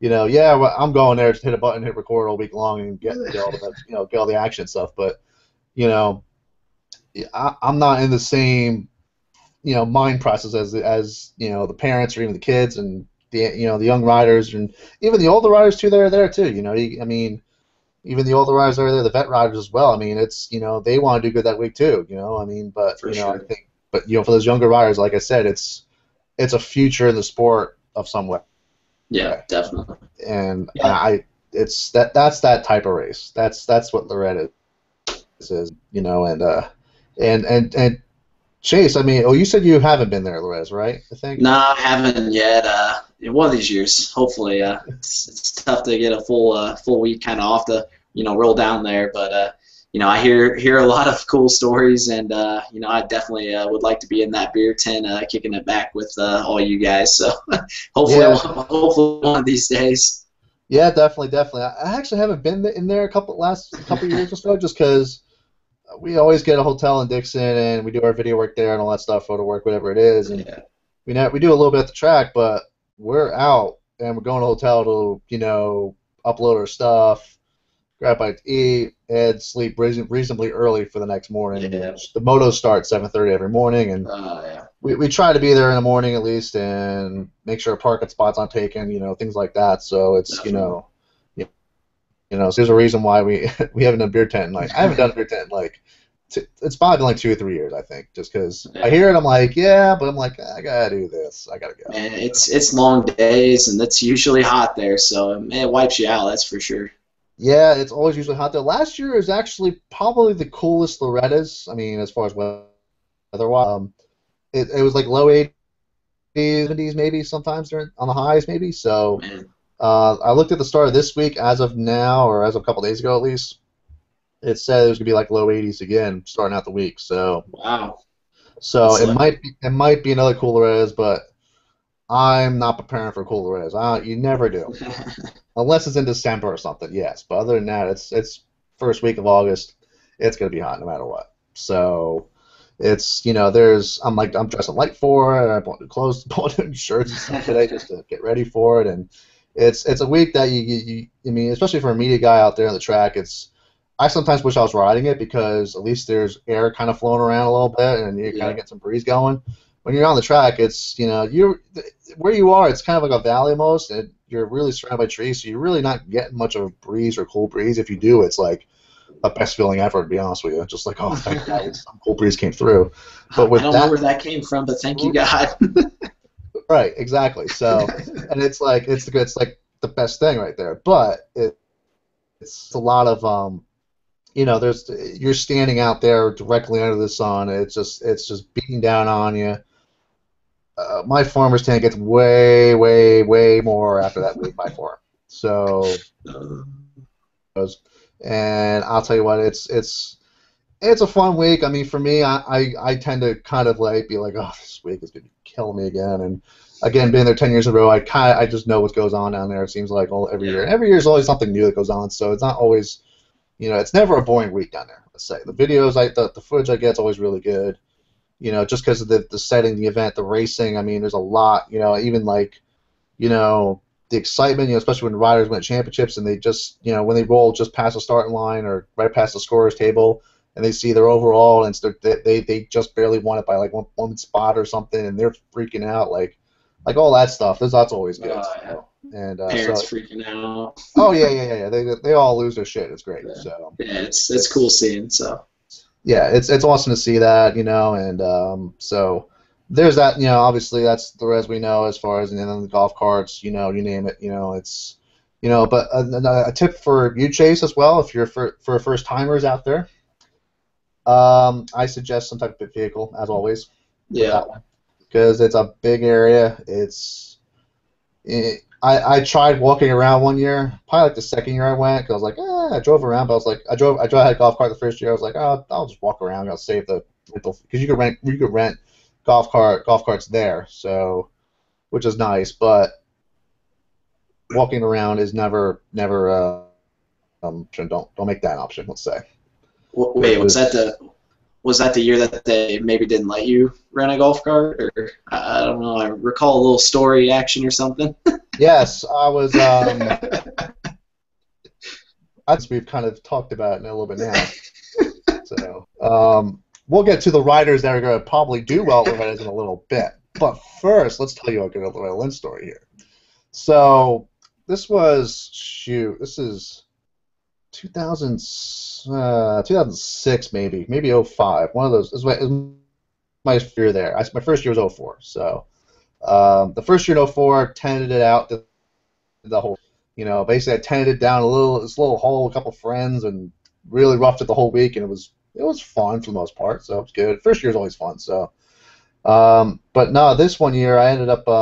I'm going there to hit a button, hit record all week long, and get all the get all the action stuff. But I'm not in the same mind process as the parents or even the kids and the the young riders and even the older riders too. They're there too. Even the older riders are there, the vet riders as well. I mean, it's they want to do good that week too. But I think, for those younger riders, like I said, it's a future in the sport of some way. Yeah, definitely. And that's that type of race. That's what Loretta is, and Chase. I mean, you said you haven't been there, Loretta, right? I think. No, I haven't yet. One of these years, hopefully. It's tough to get a full week kind of off to roll down there, but I hear a lot of cool stories, and I definitely would like to be in that beer tent, kicking it back with all you guys. So hopefully one of these days. Yeah, definitely. I actually haven't been in there last couple years or so, just because we always get a hotel in Dixon and we do our video work there and all that stuff, photo work, whatever it is, and we do a little bit at the track, but we're out and we're going to a hotel to upload our stuff, grab a bite to eat, and sleep reasonably early for the next morning. Yeah. The motos start 7:30 every morning, and we try to be there in the morning at least and make sure parking spots aren't taken, things like that. So it's so there's a reason why we haven't done beer tent. I haven't done a beer tent it's probably been 2 or 3 years, I think, just because I hear it, I'm like, but I'm like, I gotta do this, I gotta go. Man, it's long days and it's usually hot there, so it wipes you out, that's for sure. Yeah, it's always usually hot there. Last year is actually probably the coolest Loretta's. I mean, as far as weather-wise, it was like low 80s, 70s maybe sometimes on the highs maybe. So I looked at the start of this week as of now, or as of a couple days ago at least. It said it was gonna be like low 80s again starting out the week. So wow. So it might be another cool Loretta's, but I'm not preparing for cool Loretta's. You never do. Unless it's in December or something, yes. But other than that, it's first week of August. It's gonna be hot no matter what. So it's I'm dressing light for it. I bought new clothes, bought new shirts and stuff today just to get ready for it. And it's a week that I mean, especially for a media guy out there on the track, I sometimes wish I was riding it because at least there's air kind of flowing around a little bit and you kind of get some breeze going. When you're on the track, it's you're where you are. It's kind of like a valley almost, and you're really surrounded by trees, so you're really not getting much of a breeze or cool breeze. If you do, it's like the best feeling ever, to be honest with you. Just like, oh, thank God, some cool breeze came through. But I don't know where that came from, but thank you, God. Right, exactly. So, and it's like the best thing right there. But it's a lot of you're standing out there directly under the sun. It's just beating down on you. My farmer's tent gets way, way, way more after that week by far. So, and I'll tell you what, it's a fun week. I mean, for me, I tend to kind of be like, oh, this week is gonna kill me again. And again, being there 10 years in a row, I just know what goes on down there. It seems like every year. And every year is always something new that goes on. So it's not always, it's never a boring week down there. Let's say the videos, the footage I get is always really good. Just because of the setting, the event, the racing. I mean, there's a lot. Even the excitement. Especially when the riders win championships and they just, when they roll just past the starting line or right past the scorer's table, and they see their overall and they just barely won it by like one spot or something, and they're freaking out. like all that stuff. That's always good. Yeah. And Parents freaking out. Oh yeah. They all lose their shit. It's great. Yeah. So yeah, it's cool seeing. So yeah, it's awesome to see that, and so there's that. Obviously that's as we know as far as the golf carts, you name it, it's. But a tip for you, Chase, as well, if you're for first timers out there, I suggest some type of vehicle, as always. Yeah. That one, because it's a big area. I tried walking around one year, probably like the second year I went, because I was like, I drove around, but I was like, I had a golf cart the first year. I was like, I'll just walk around. I'll save the rental, because you could rent golf carts there, so which is nice, but walking around is never option. Don't make that an option. Let's say. Wait, was that the year that they maybe didn't let you rent a golf cart, or I don't know? I recall a little story action or something. Yes, I was. We've kind of talked about it a little bit now. So we'll get to the riders that are going to probably do well with it in a little bit. But first, let's tell you a good Loretta Lynn story here. So this is 2006 maybe 05. One of those. It was my year there. My first year was 04. So the first year in 04, tented it out the whole. Basically I tented it down this little hole, a couple friends, and really roughed it the whole week, and it was fun for the most part. So it was good. First year is always fun. So, but no, this one year I ended up at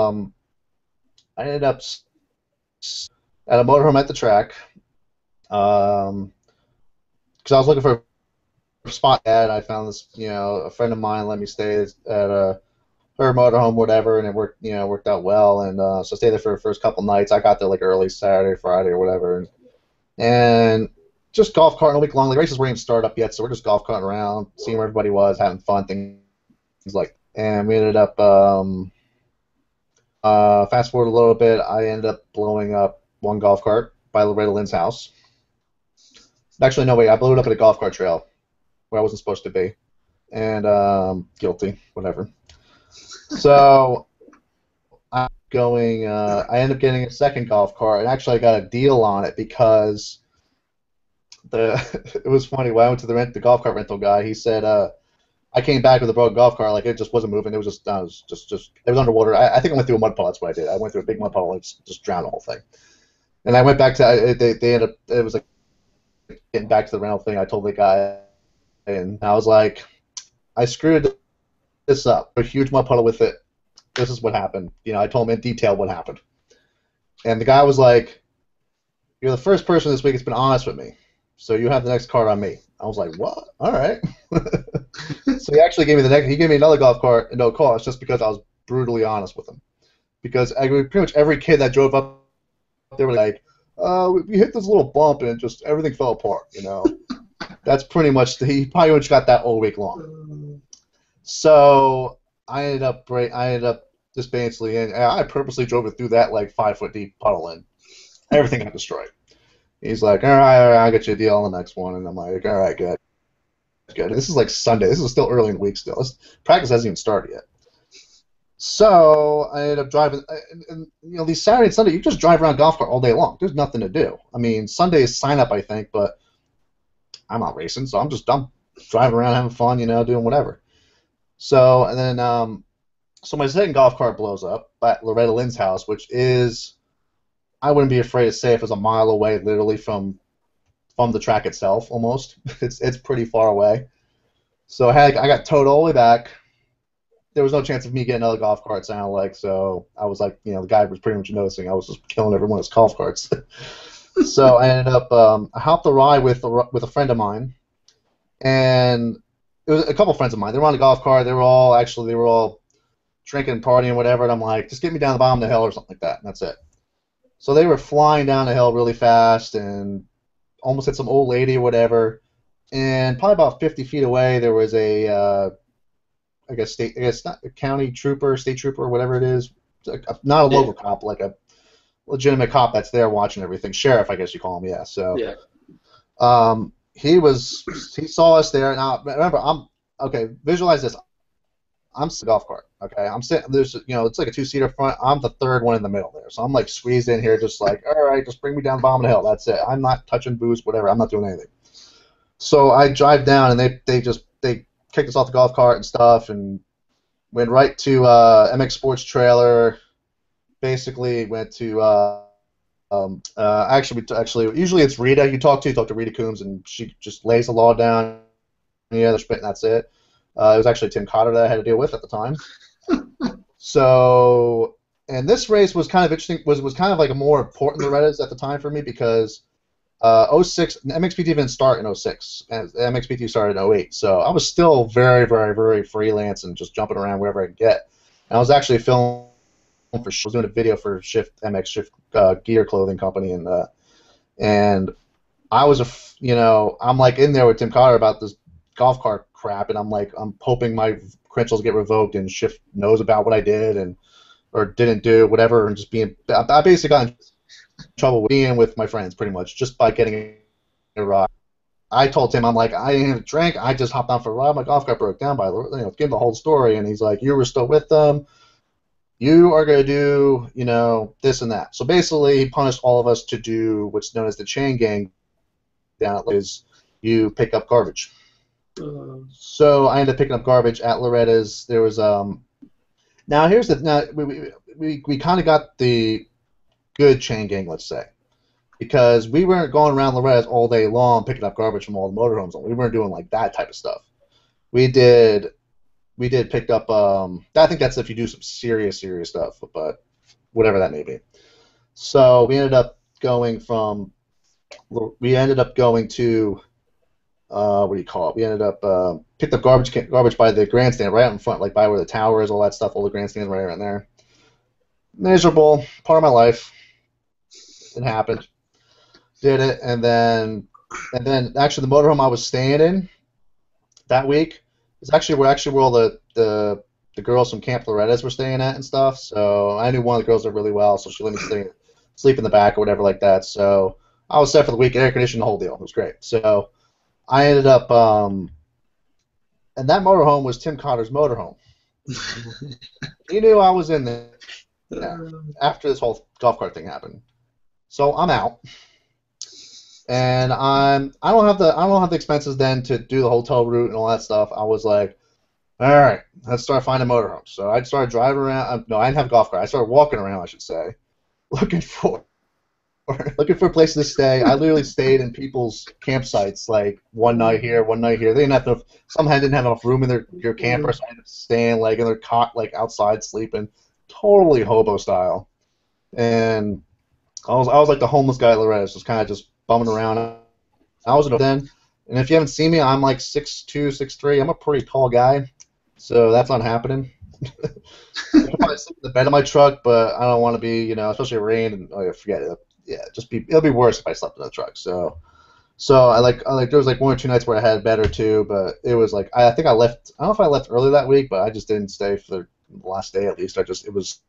a motorhome at the track. Because I was looking for a spot, and I found this, a friend of mine let me stay at her motorhome, whatever, and it worked out well, and so I stayed there for the first couple nights. I got there like early Saturday, Friday, or whatever, and just golf carting all week long. The races weren't even started up yet, so we're just golf carting around, seeing where everybody was, having fun, things like. And we ended up fast forward a little bit. I ended up blowing up one golf cart by Loretta Lynn's house. Actually, no, wait, I blew it up at a golf cart trail where I wasn't supposed to be, and guilty, whatever. So I ended up getting a second golf cart, and actually I got a deal on it because it was funny. When I went to the golf cart rental guy, he said I came back with a broken golf cart, like it just wasn't moving. It was just it was underwater. I think I went through a mud puddle. That's what I did. I went through a big mud puddle and just drowned the whole thing. And I went back to they ended up, it was like getting back to the rental thing. I told the guy, and I was like, I screwed this up. A huge mud puddle with it. This is what happened. I told him in detail what happened. And the guy was like, you're the first person this week that's been honest with me, so you have the next cart on me. I was like, what? All right. So he actually gave me he gave me another golf cart at no cost, just because I was brutally honest with him. Because pretty much every kid that drove up, they were like, we hit this little bump and just everything fell apart. That's pretty much he probably just got that all week long. So I ended up just basically, and I purposely drove it through that like 5-foot deep puddle, and everything got destroyed. He's like, all right, I'll get you a deal on the next one, and I'm like, all right, good. This is like Sunday. This is still early in the week still. Practice hasn't even started yet. So I ended up driving, and these Saturday and Sunday, you just drive around golf cart all day long. There's nothing to do. I mean, Sunday is sign up, I think, but I'm not racing, so I'm driving around having fun, doing whatever. So, and then, so my second golf cart blows up at Loretta Lynn's house, which is, I wouldn't be afraid to say, if it was a mile away, literally from the track itself, almost. It's pretty far away. So I got towed all the way back. There was no chance of me getting another golf cart, sounded like. So I was like, the guy was pretty much noticing I was just killing every one of his golf carts. So I ended up, I hopped a ride with a friend of mine, and it was a couple friends of mine. They were on the golf cart. They were all drinking, partying, whatever. And I'm like, just get me down the bottom of the hill or something like that, and that's it. So they were flying down the hill really fast and almost hit some old lady or whatever. And probably about 50 feet away, there was I guess not a county trooper, state trooper, whatever it is. Not a local cop, like a legitimate cop that's there watching everything. Sheriff, I guess you call him, yeah. So he saw us there. Now remember, visualize this. I'm sitting in the golf cart. Okay, I'm sitting. There's it's like a 2-seater front. I'm the third one in the middle there, so I'm like squeezed in here, just like, all right, just bring me down the bottom of the hill. That's it. I'm not touching boost, whatever. I'm not doing anything. So I drive down, and they kicked us off the golf cart and stuff, and went right to MX Sports Trailer. Basically went to actually usually it's Rita you talk to Rita Coombs, and she just lays the law down. Yeah, they're spitting. That's it. It was actually Tim Cotter that I had to deal with at the time. So, and this race was kind of interesting. Was kind of like a more important Loretta's at the time for me because 06 MXPTV didn't start in 06, and MXPTV started in 08. So I was still very, very, very freelance and just jumping around wherever I could get. And I was actually filming I was doing a video for Shift gear clothing company, and I was I'm like in there with Tim Cotter about this golf cart crap, and I'm hoping my credentials get revoked and Shift knows about what I did or didn't do, whatever, and just I basically got in trouble with being with my friends pretty much just by getting a ride. I told him, I'm like, I didn't even drink, I just hopped on for a ride, my golf cart broke down give him the whole story, and he's like, you were still with them, you are going to do, this and that. So basically, he punished all of us to do what's known as the chain gang down is you pick up garbage. So I ended up picking up garbage at Loretta's. There was now we kind of got the good chain gang, let's say, because we weren't going around Loretta's all day long picking up garbage from all the motorhomes. We weren't doing like that type of stuff. We did pick up. I think that's if you do some serious stuff, but whatever that may be. So we ended up going to what do you call it? We ended up picked up garbage by the grandstand right out in front, like by where the tower is, all that stuff, all the grandstands right around there. Miserable, part of my life. It happened. Did it, and then actually the motorhome I was staying in that week is actually where all the girls from Camp Loretta's were staying at and stuff. So I knew one of the girls there really well, so she let me sleep in the back or whatever like that. So I was set for the week, air conditioned, the whole deal. It was great. So I ended up, and that motorhome was Tim Cotter's motorhome. He knew I was in there after this whole golf cart thing happened. So I'm out, and I don't have the expenses then to do the hotel route and all that stuff. I was like, all right, let's start finding motorhomes. So I started driving around. No, I didn't have a golf cart. I started walking around, I should say, looking for places to stay. I literally stayed in people's campsites, like one night here, one night here. They didn't have enough. Some didn't have enough room in their camper, so I ended up staying like in their cot, like outside sleeping, totally hobo style. And I was like the homeless guy at Loretta's, just kind of just bumming around. I was then, and if you haven't seen me, I'm like 6'2", 6'3". I'm a pretty tall guy, so that's not happening. I could probably sleep in the bed of my truck, but I don't want to be, especially rain and forget it. Yeah, it'll be worse if I slept in the truck. So I like there was like 1 or 2 nights where I had a bed or two, but it was like I think I left. I don't know if I left early that week, but I just didn't stay for the last day at least. It was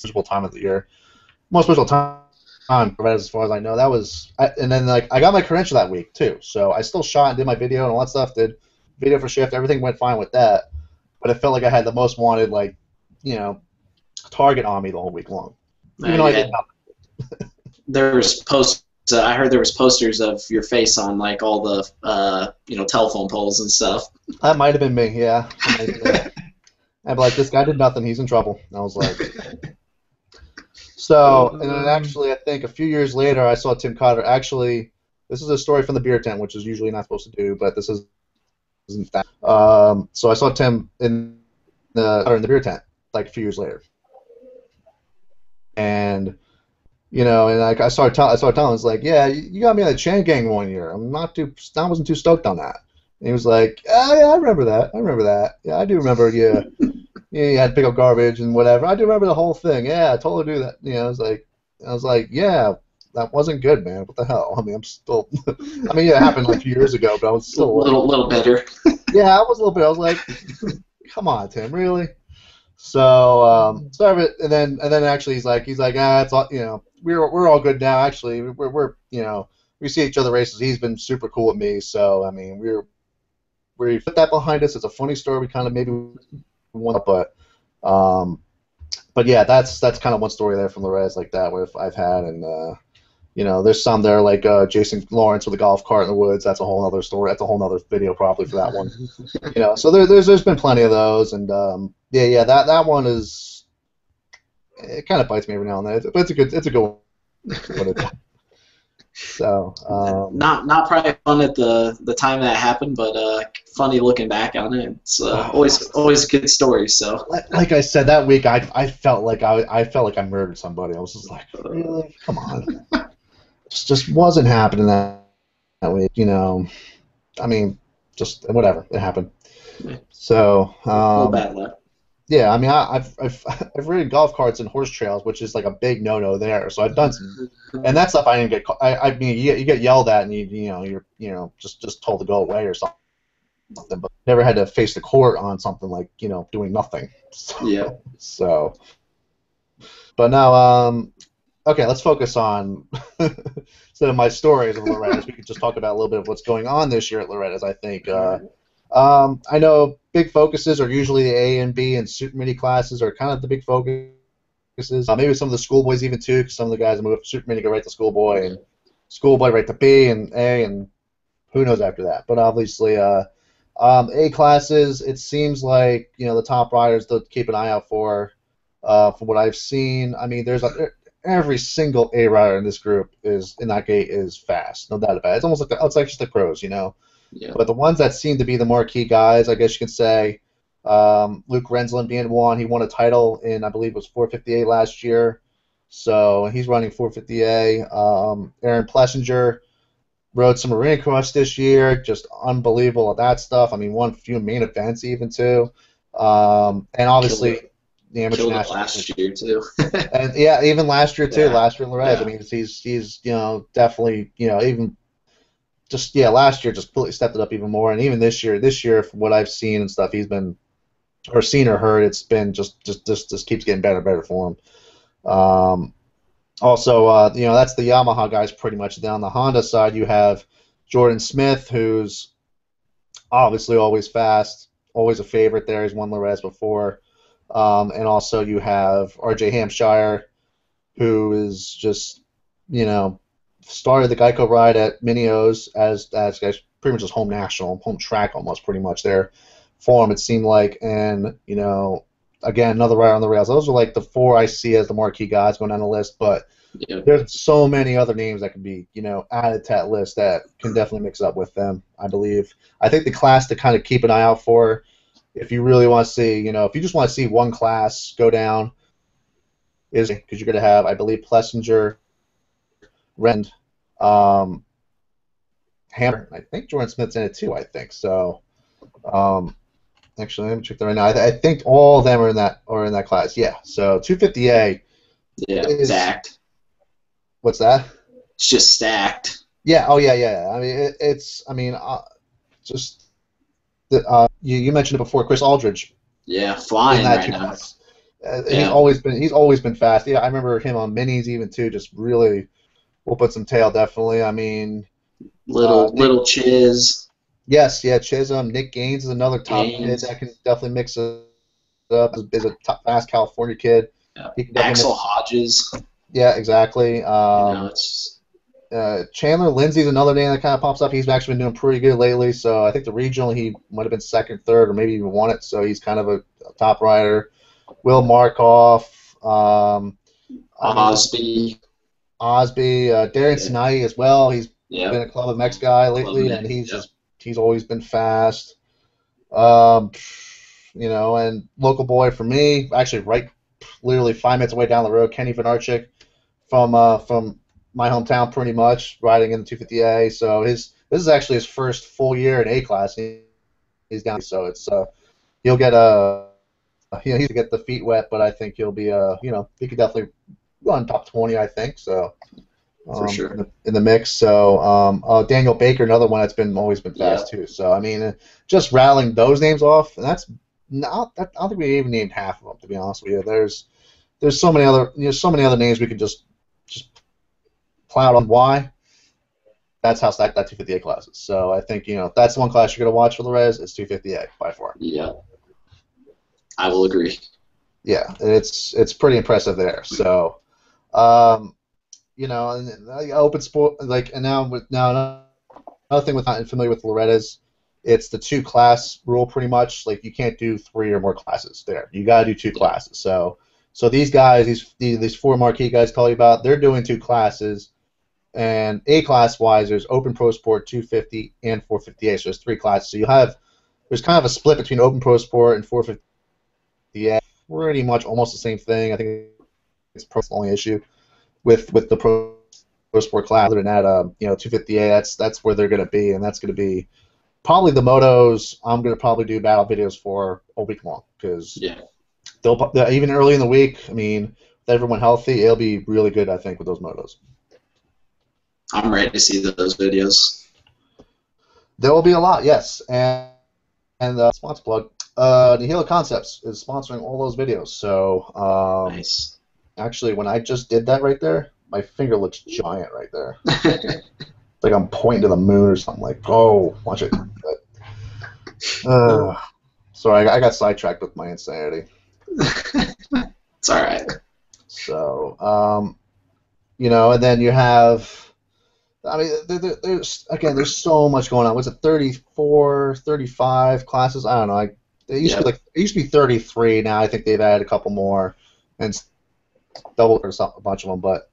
miserable time of the year, most miserable time as far as I know. That was and then like I got my credential that week too, so I still shot and did my video and all that stuff. Did video for Shift, everything went fine with that, but it felt like I had the most wanted target on me the whole week long, even though I did nothing. There's posts. I heard there was posters of your face on like all the telephone poles and stuff. That might have been me, yeah. I'd be like, this guy did nothing. He's in trouble. And I was like, so, and then actually, I think a few years later, I saw Tim Cotter. Actually, this is a story from the beer tent, which is usually not supposed to do, but this isn't that. So I saw Tim in the beer tent like a few years later, and. And like I started telling him, I was like, yeah, you got me on the chain gang one year. I wasn't too stoked on that. And he was like, oh, yeah, I remember that. Yeah, I do remember you had to pick up garbage and whatever. I do remember the whole thing. Yeah, I totally do that. I was like, yeah, that wasn't good, man. What the hell? I mean, I'm still. I mean, yeah, it happened like a few years ago, but I was still a little bitter. Yeah, I was a little bit. I was like, come on, Tim, really? So and then actually he's like it's all, we're all good now. Actually, we're we see each other races. He's been super cool with me. So I mean we're we put that behind us. It's a funny story. We kind of maybe want, but yeah, that's kind of one story there from Loretta like that where I've had, and you know, there's some there like Jason Lawrence with a golf cart in the woods. That's a whole other story. That's a whole other video probably for that one. You know, so there's been plenty of those, and yeah, that one is, it kind of bites me every now and then, but it's a good one. So not probably fun at the time that happened, but funny looking back on it. It's always a good story. So like I said, that week I felt like I felt like I murdered somebody. I was just like, really? Come on. Just wasn't happening that week, you know. I mean, just whatever, it happened. So a little bad luck. yeah, I mean, I've ridden golf carts and horse trails, which is like a big no-no there. So I've done some, and that stuff I didn't get. I mean, you get yelled at, and you're just told to go away or something. But never had to face the court on something like doing nothing. So, yeah. So, but now okay, let's focus on instead of my stories of Loretta's, we could just talk about a little bit of what's going on this year at Loretta's. I think. I know big focuses are usually the A and B and Super Mini classes are kind of the big focuses. Maybe some of the schoolboys even too, because some of the guys move Super Mini go right to schoolboy and schoolboy right to B and A and who knows after that. But obviously, A classes, it seems like the top riders to keep an eye out for. From what I've seen, I mean, every single A rider in this group is in that gate is fast, no doubt about it. It's almost like it's like just the pros, Yeah. But the ones that seem to be the marquee guys, I guess you can say, Luke Krenzel being one. He won a title in, I believe it was 450A last year. So he's running 450A. Aaron Plessinger rode some arena cross this year. Just unbelievable at that stuff. I mean, won a few main events even too. And obviously, the amateur killed it national last year too. and yeah, even last year too. Yeah. Last year, Loretta. Yeah. I mean, he's definitely even. Just last year just completely stepped it up even more, and even this year from what I've seen and stuff, he's been or seen or heard, it's been just keeps getting better and better for him. Also, that's the Yamaha guys pretty much. Then on the Honda side, you have Jordan Smith, who's obviously always fast, always a favorite there. He's won Loretta's before, and also you have R.J. Hampshire, who is just started the Geico ride at Minios as pretty much his home national, home track almost pretty much there for him, it seemed like. And, again, another rider on the rails. Those are like the four I see as the marquee guys going down the list, but there's so many other names that can be, added to that list that can definitely mix up with them, I believe. I think the class to kind of keep an eye out for, if you really want to see, if you just want to see one class go down, is because you're going to have, I believe, Plessinger, Rend, Hammer. I think Jordan Smith's in it too. I think so. Actually, let me check that right now. I think all of them are in that class. Yeah. So 250A. Yeah. Stacked. What's that? It's just stacked. Yeah. Oh yeah. I mean, just you mentioned it before, Chris Aldridge. Yeah, flying right now. He's always been fast. Yeah, I remember him on minis even too. Just really. We'll put some tail, definitely. I mean, little Chiz. Yes, yeah, Chisholm. Nick Gaines is another top kid that can definitely mix it up. Is a top fast California kid. Yeah. Axel Hodges. Yeah, exactly. Chandler Lindsay's another name that kind of pops up. He's actually been doing pretty good lately. So I think the regional he might have been second, third, or maybe even won it. So he's kind of a top rider. Will Markoff. Osby, Darian Sinai as well. He's been a Club MX guy lately, and he's always been fast. And local boy for me, actually literally 5 minutes away down the road, Kenny Vanarchik from my hometown, pretty much riding in the 250A. So this is actually his first full year in A class. He's down, so it's he'll get he's to get the feet wet, but I think he'll be he could definitely run top 20, I think. So for sure in the mix. So Daniel Baker, another one that's always been fast too. So I mean, just rattling those names off, and that's not. I don't think we even named half of them, to be honest with you. There's so many other names we could just plow on. Why? that's how stacked that 250A class is. So I think, if that's one class you're going to watch for the res, it's 250A by far. Yeah, I will agree. Yeah, it's pretty impressive there. So, and open sport, and now another thing with not familiar with Loretta's, it's the 2-class rule pretty much. Like, you can't do 3 or more classes there. You got to do 2 classes. So these guys, these 4 marquee guys call you about, they're doing 2 classes. And A-class wise, there's Open Pro Sport 250 and 450A. So there's 3 classes. So there's kind of a split between Open Pro Sport and 450A. Pretty much almost the same thing. I think it's the only issue with the Pro Sport class. Other than that, 250A, that's where they're going to be, and that's going to be probably the motos I'm going to probably do battle videos for all week long, because they'll even early in the week. I mean, with everyone healthy, it'll be really good, I think, with those motos. I'm ready to see those videos. There will be a lot, yes, and sponsor plug. Nihilo Concepts is sponsoring all those videos. So nice. Actually, when I just did that right there, my finger looks giant right there. It's like I'm pointing to the moon or something. Like, oh, watch it. Sorry, I got sidetracked with my insanity. It's all right. So, and then you have. I mean, there's so much going on. Was it 34, 35 classes? I don't know. It used to be 33. Now I think they've added a couple more and double or a bunch of them. But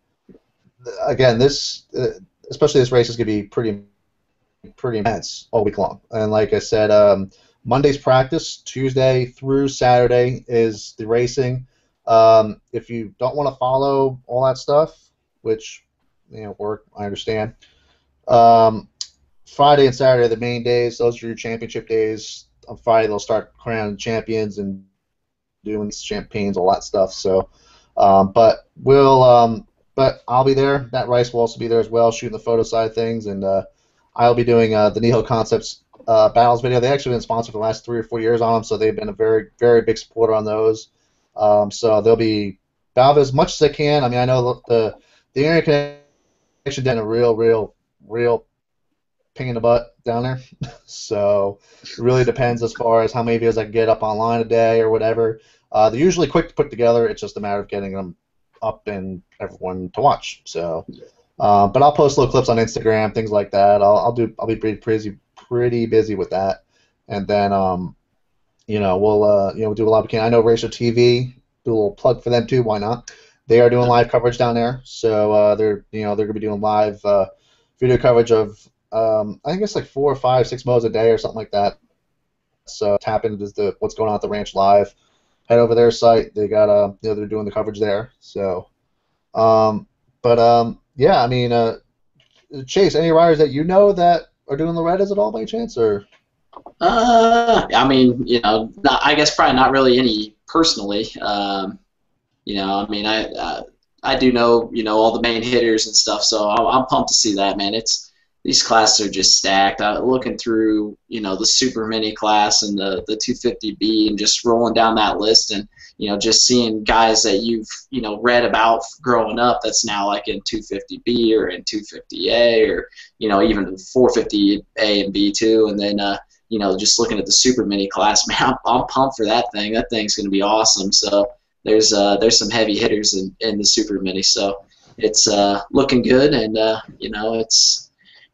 again, especially this race is going to be pretty intense all week long. And like I said, Monday's practice, Tuesday through Saturday is the racing. If you don't want to follow all that stuff, which I understand. Friday and Saturday are the main days. Those are your championship days. On Friday they'll start crowning champions and doing champagnes, all that stuff. So, but I'll be there. Matt Rice will also be there as well, shooting the photo side of things, and I'll be doing the Nihilo Concepts battles video. They actually been sponsored for the last 3 or 4 years on them, so they've been a very, very big supporter on those. So they'll be battle as much as they can. I mean, I know the internet connection done a real pain in the butt down there. So it really depends as far as how many videos I can get up online a day or whatever. They're usually quick to put together. It's just a matter of getting them up and everyone to watch. So, but I'll post little clips on Instagram, things like that. I'll be pretty busy with that, and then we'll do a lot we can. I know Racer TV, do a little plug for them too. Why not? They are doing live coverage down there, so they're going to be doing live video coverage of I think it's like 4 or 5, 6 modes a day or something like that. So tap into what's going on at the ranch live. Head over their site. They got they're doing the coverage there. So, yeah, I mean, Chase, any riders that you know that are doing Loretta's at all by chance, or? I mean, I guess probably not really any personally. I mean, I do know, all the main hitters and stuff, so I'm pumped to see that, man. These classes are just stacked. Looking through, the Super Mini class and the 250B and just rolling down that list and, just seeing guys that you've, read about growing up that's now like in 250B or in 250A or, even 450A and B too. And then, just looking at the Super Mini class, man, I'm pumped for that thing. That thing's going to be awesome. So there's some heavy hitters in the Super Mini. So it's looking good, and,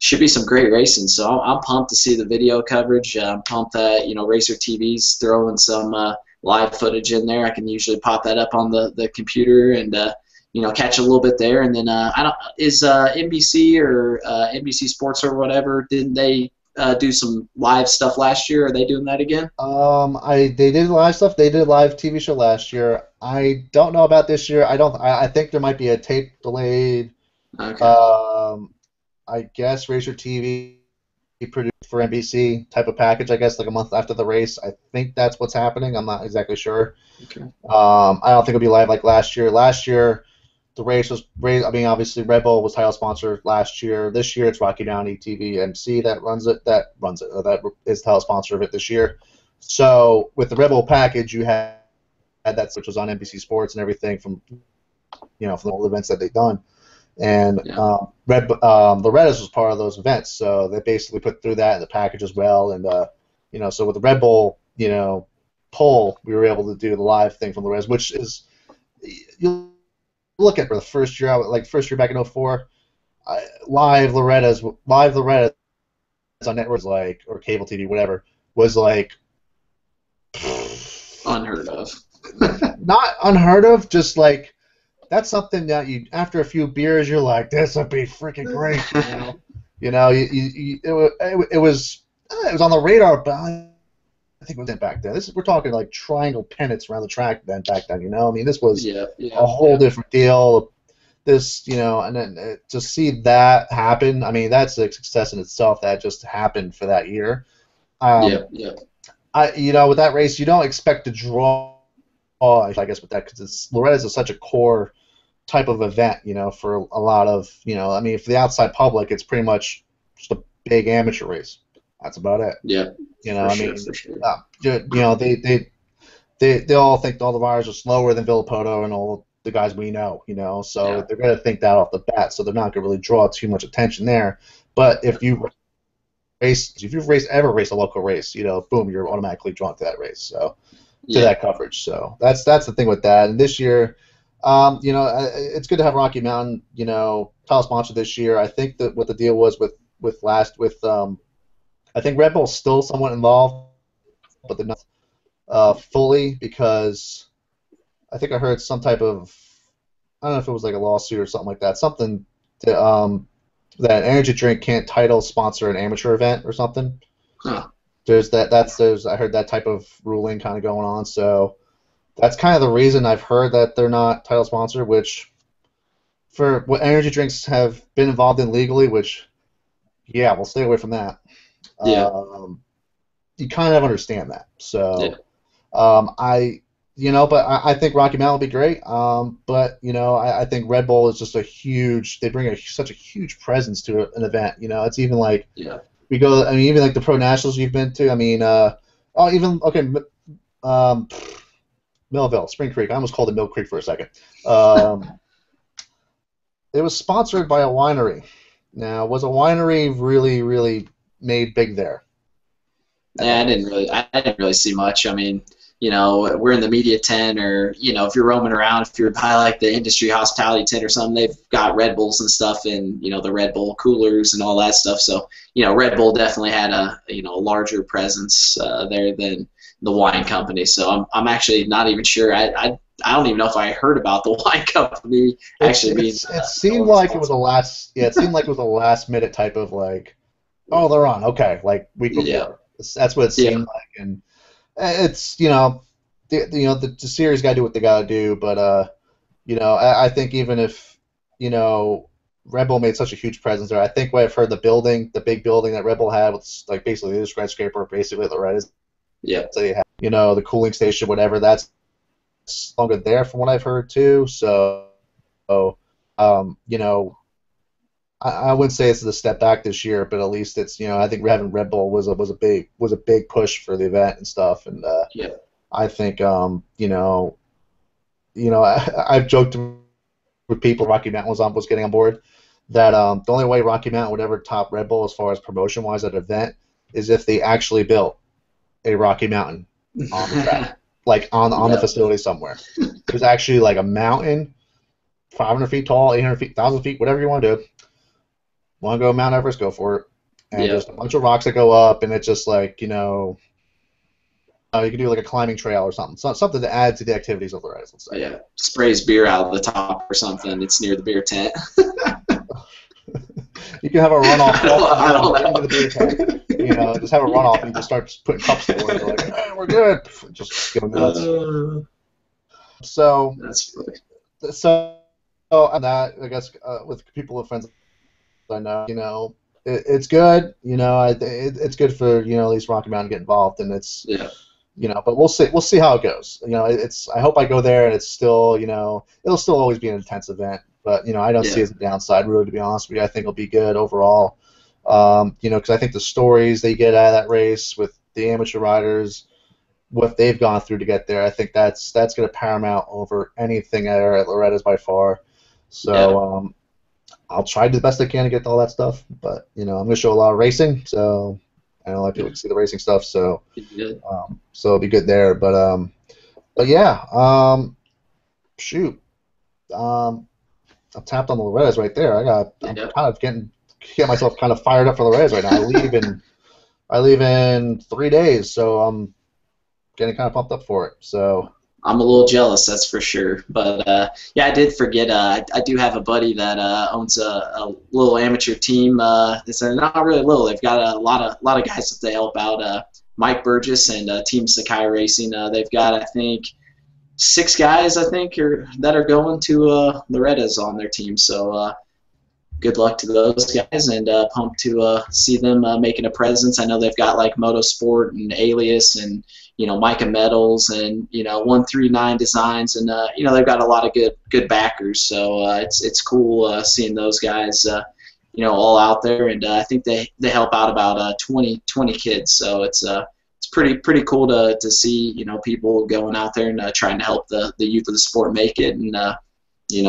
should be some great racing. So I'm pumped to see the video coverage. I'm pumped that, Racer TV's throwing some live footage in there. I can usually pop that up on the computer and, catch a little bit there. And then is NBC or NBC Sports or whatever, didn't they do some live stuff last year? Are they doing that again? They did live stuff. They did a live TV show last year. I don't know about this year. I think there might be a tape delayed. Okay. I guess Racer TV produced for NBC type of package, I guess, like a month after the race. I think that's what's happening. I'm not exactly sure. Okay. I don't think it'll be live like last year. Last year, the race was, I mean, obviously Red Bull was title sponsor last year. This year, it's Rocky Downey TV MC that runs it. That is title sponsor of it this year. So with the Red Bull package, you had that, which was on NBC Sports and everything from the whole events that they've done. And Yeah. Loretta's was part of those events, so they basically put through that in the package as well. And so with the Red Bull, poll, we were able to do the live thing from Loretta's, which is you look at for the first year, first year back in '04, live Loretta's on networks or cable TV, whatever, was Unheard of. not unheard of, just that's something that after a few beers you're like, this would be freaking great. It was on the radar, but I think it was back then. We're talking triangle pennants around the track back then. I mean, this was a whole different deal. And then to see that happen, I mean, that's a success in itself. That just happened for that year. With that race, you don't expect to draw. I guess with that, because Loretta's is such a core type of event, for a lot of, I mean, for the outside public, it's pretty much just a big amateur race. That's about it. Yeah. For sure. They all think all the riders are slower than Villapoto and all the guys we know, so they're going to think that off the bat, so they're not going to really draw too much attention there. But if you've ever raced a local race, boom, you're automatically drawn to that race, so to that coverage. So that's the thing with that. And this year, it's good to have Rocky Mountain, title sponsor this year. I think that what the deal was I think Red Bull's still somewhat involved, but they're not fully, because I think I heard some type of, I don't know if it was a lawsuit or something like that, something that an energy drink can't title sponsor an amateur event or something. Huh. I heard that type of ruling kind of going on, so that's kind of the reason I've heard that they're not title sponsor, which for what energy drinks have been involved in legally, which we'll stay away from that. You kind of understand that. So I think Rocky Mountain will be great. But I think Red Bull is just they bring such a huge presence to an event. It's even we go. I mean, even the Pro Nationals you've been to. I mean, Millville, Spring Creek. I almost called it Mill Creek for a second. It was sponsored by a winery. Now, was a winery really, really made big there? Yeah, I didn't really see much. I mean, we're in the media tent, or if you're roaming around, if you're by the industry hospitality tent or something, they've got Red Bulls and stuff in the Red Bull coolers and all that stuff. So Red Bull definitely had a larger presence there than the wine company. So I'm actually not even sure. I don't even know if I heard about the wine company actually being. It seemed like it was a last. Yeah, it seemed like it was a last minute type of oh, they're on. Okay, week before. That's what it seemed like, and it's the series got to do what they got to do. But I think even if Red Bull made such a huge presence there, I think what I've heard, the big building that Red Bull had with basically the skyscraper, basically Loretta's. Yeah. So you have the cooling station, whatever. That's longer there from what I've heard too. So I wouldn't say it's a step back this year, but at least it's I think having Red Bull was a big push for the event and stuff, and I think I've joked with people Rocky Mountain was getting on board that the only way Rocky Mountain would ever top Red Bull as far as promotion wise at an event is if they actually built a Rocky Mountain on the track, on the facility somewhere. There's actually a mountain, 500 feet tall, 800 feet, 1,000 feet, whatever you want to do. Want to go Mount Everest, go for it. And just a bunch of rocks that go up, and it's just you can do a climbing trail or something. Something to add to the activities of the race, let's say. Yeah, sprays beer out of the top or something. It's near the beer tent. You can have a runoff. I don't know. Into the beer tent. Just have a runoff, and you just start putting cups in the water. Hey, we're good. Just go nuts. So that's funny. So on that, I guess with people and friends I know, it's good. It's good for at least Rocky Mountain to get involved, and it's but we'll see how it goes. I hope I go there and it's still it'll still always be an intense event, but I don't see it as a downside really, to be honest with you. I think it'll be good overall. Because I think the stories they get out of that race with the amateur riders, what they've gone through to get there, I think that's going to paramount over anything there at Loretta's by far. So I'll try to do the best I can to get all that stuff. But I'm going to show a lot of racing, so I don't like people to see the racing stuff. So so it'll be good there. But yeah, shoot. I'm tapped on the Loretta's right there. I'm kind of getting myself kind of fired up for Loretta's right now. I leave in 3 days, so I'm getting kind of pumped up for it. So I'm a little jealous, that's for sure. But yeah, I did forget. I do have a buddy that owns a little amateur team. It's not really little. They've got a lot of guys that they help out. Mike Burgess and Team Sakai Racing. They've got, I think, 6 guys, I think, that are going to Loretta's on their team. So good luck to those guys, and pumped to see them making a presence. I know they've got like Motorsport and Alias and Micah Metals and 139 Designs, and they've got a lot of good backers. So it's cool seeing those guys all out there, and I think they help out about 20 kids. So it's pretty cool to see people going out there and trying to help the youth of the sport make it, and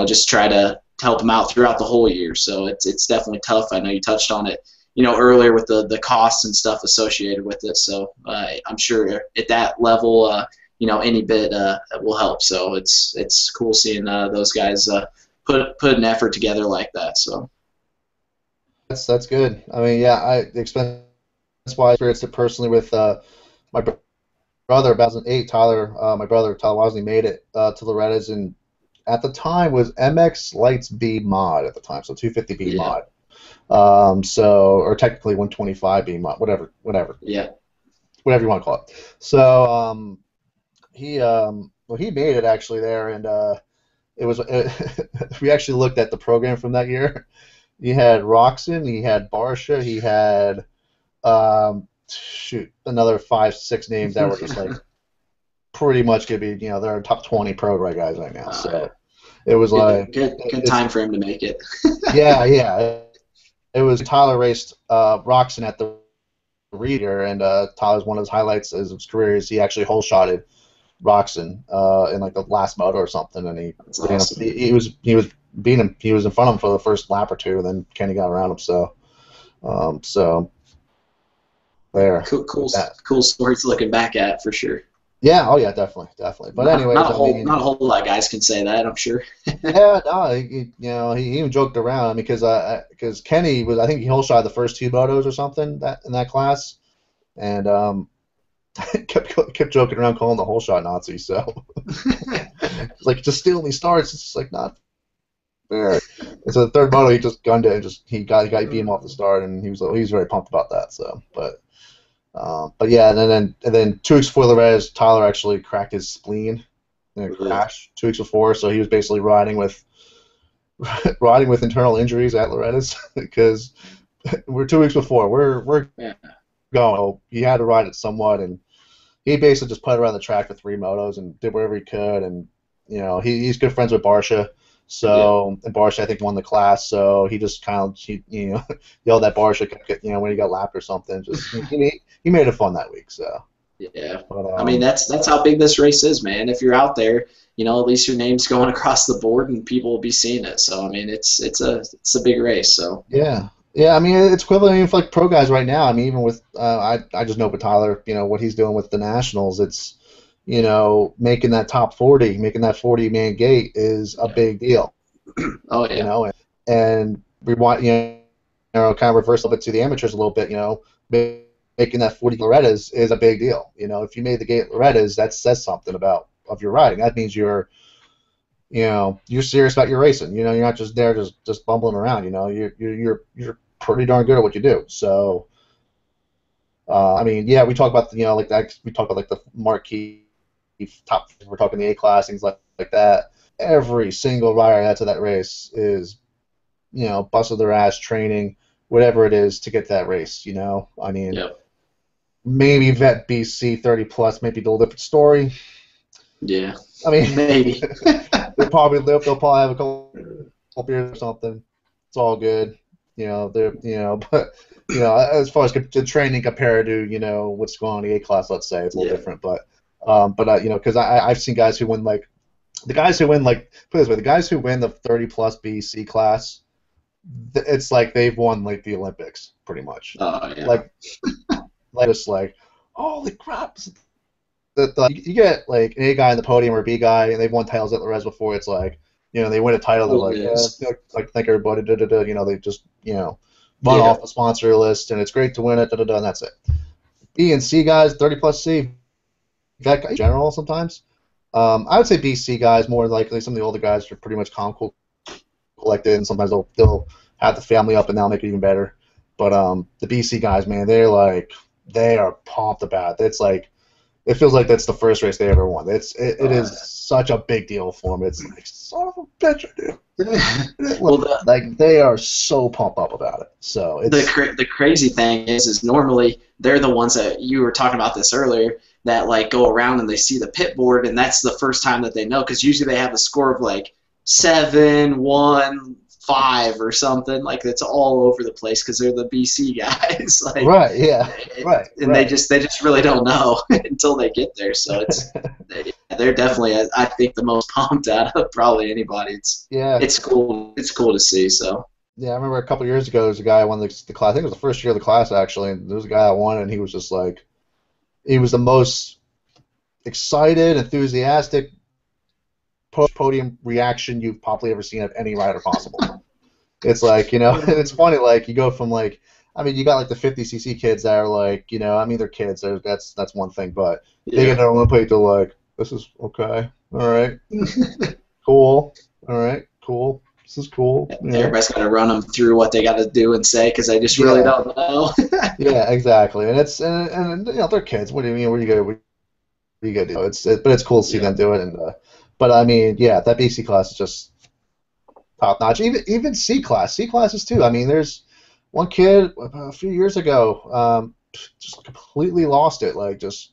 just try to help them out throughout the whole year. So it's definitely tough. I know you touched on it earlier with the costs and stuff associated with it. So I'm sure at that level any bit will help. So it's cool seeing those guys put an effort together like that. So that's good. I mean, yeah, expense wise, I experienced it personally with my brother, 2008. My brother Tyler Wozney made it to Loretta's, and at the time was MX Lights B mod at the time, so 250B mod. Or technically 125B mod, whatever. Yeah. Whatever you want to call it. So he made it actually there, and it was we actually looked at the program from that year. He had Roxon, he had Barsha, he had another 5-6 names that were just like pretty much could be they're top 20 pro guys right now. So it was good time for him to make it. yeah. It was Tyler raced Roxon at the Reader, and Tyler's one of his highlights of his career is he actually hole shotted Roxon in like the last moto or something, and he was beating him. He was in front of him for the first lap or two, and then Kenny got around him. So there. Cool stories looking back at, for sure. Yeah, oh yeah, definitely. But anyway, not a whole lot of guys can say that, I'm sure. Yeah, no, he even joked around. I mean, because Kenny was, I think he hole shot the first 2 motos or something in that class, and kept joking around calling the hole shot Nazi. So it's like just stealing these starts. It's just like not fair. And so the third moto he just gunned it and he beat him off the start, and he was very pumped about that. So but yeah, and then 2 weeks before the Loretta's, Tyler actually cracked his spleen in a crash 2 weeks before, so he was basically riding with internal injuries at Loretta's because we're 2 weeks before we're going. He had to ride it somewhat, and he basically just put around the track for 3 motos and did whatever he could, and he's good friends with Barsha. So and Barsha, I think, won the class. So he just kind of yelled at Barsha, when he got lapped or something. Just he made it fun that week. So yeah, but, I mean that's how big this race is, man. If you're out there, at least your name's going across the board and people will be seeing it. So I mean it's a big race. So yeah. I mean it's equivalent for like pro guys right now. I mean even with I just know with Tyler, what he's doing with the nationals, it's making that top 40, making that 40-man gate is a big deal. Oh yeah. And we want kind of reverse a little bit to the amateurs a little bit. Making that 40 Loretta's is a big deal. If you made the gate Loretta's, that says something of your riding. That means you're serious about your racing. You're not just there just bumbling around. You're pretty darn good at what you do. So I mean, yeah, we talk about like that. We talk about like the marquee top. We're talking the A class, things like that. Every single rider that's at that race is, busted their ass training, whatever it is to get to that race. I mean, maybe Vet BC 30 plus, maybe a little different story. Yeah. I mean, maybe they'll probably have a couple beers or something. It's all good. But as far as the training compared to what's going on in the A class, let's say it's a little different. But because I've seen guys who win put it this way, the guys who win the 30 plus B C class it's like they've won like the Olympics pretty much. Oh yeah. Like just like holy crap. That you get like an A guy on the podium or a B guy, and they've won titles at Loretta before. It's like, you know, they win a title, they're like, like thank everybody, you know, they just, you know, run off the sponsor list, and it's great to win it, and that's it. B and C guys, 30+ C, that guy in general sometimes. I would say B, C guys more likely. Some of the older guys are pretty much calm, cool, collected, and sometimes they'll have the family up, and that'll make it even better. But the B, C guys, man, they are pumped about it. It's like, it feels like that's the first race they ever won. It is such a big deal for them. It's like, son of a bitch, dude. Like they are so pumped up about it. So it's the crazy thing is normally they're the ones that you were talking about this earlier that like go around and they see the pit board, and that's the first time that they know, because usually they have a score of like 7, 1, 5 or something. Like it's all over the place because they're the BC guys. Like, right, yeah, right. And they just really don't know until they get there. So they're definitely, I think, the most pumped out of probably anybody. It's cool. It's cool to see. So yeah, I remember a couple of years ago there was a guy who won the class. I think it was the first year of the class actually. And there was a guy that won, and he was just like, he was the most excited, enthusiastic post-podium reaction you've probably ever seen of any rider possible. It's like, you know, it's funny, like, you go from, like, I mean, you got, like, the 50cc kids that are, like, you know, I mean, they're kids, that's one thing, but they get their Olympic, they're like, this is okay, all right, cool, all right, cool, this is cool. Yeah. Everybody's got to run them through what they got to do and say, because they just really don't know. Yeah, exactly, and you know, they're kids. What do you mean? What are you gonna do? But it's cool to see them do it, and but I mean, yeah, that BC class is just top notch. Even C classes too. I mean, there's one kid a few years ago, just completely lost it, like just,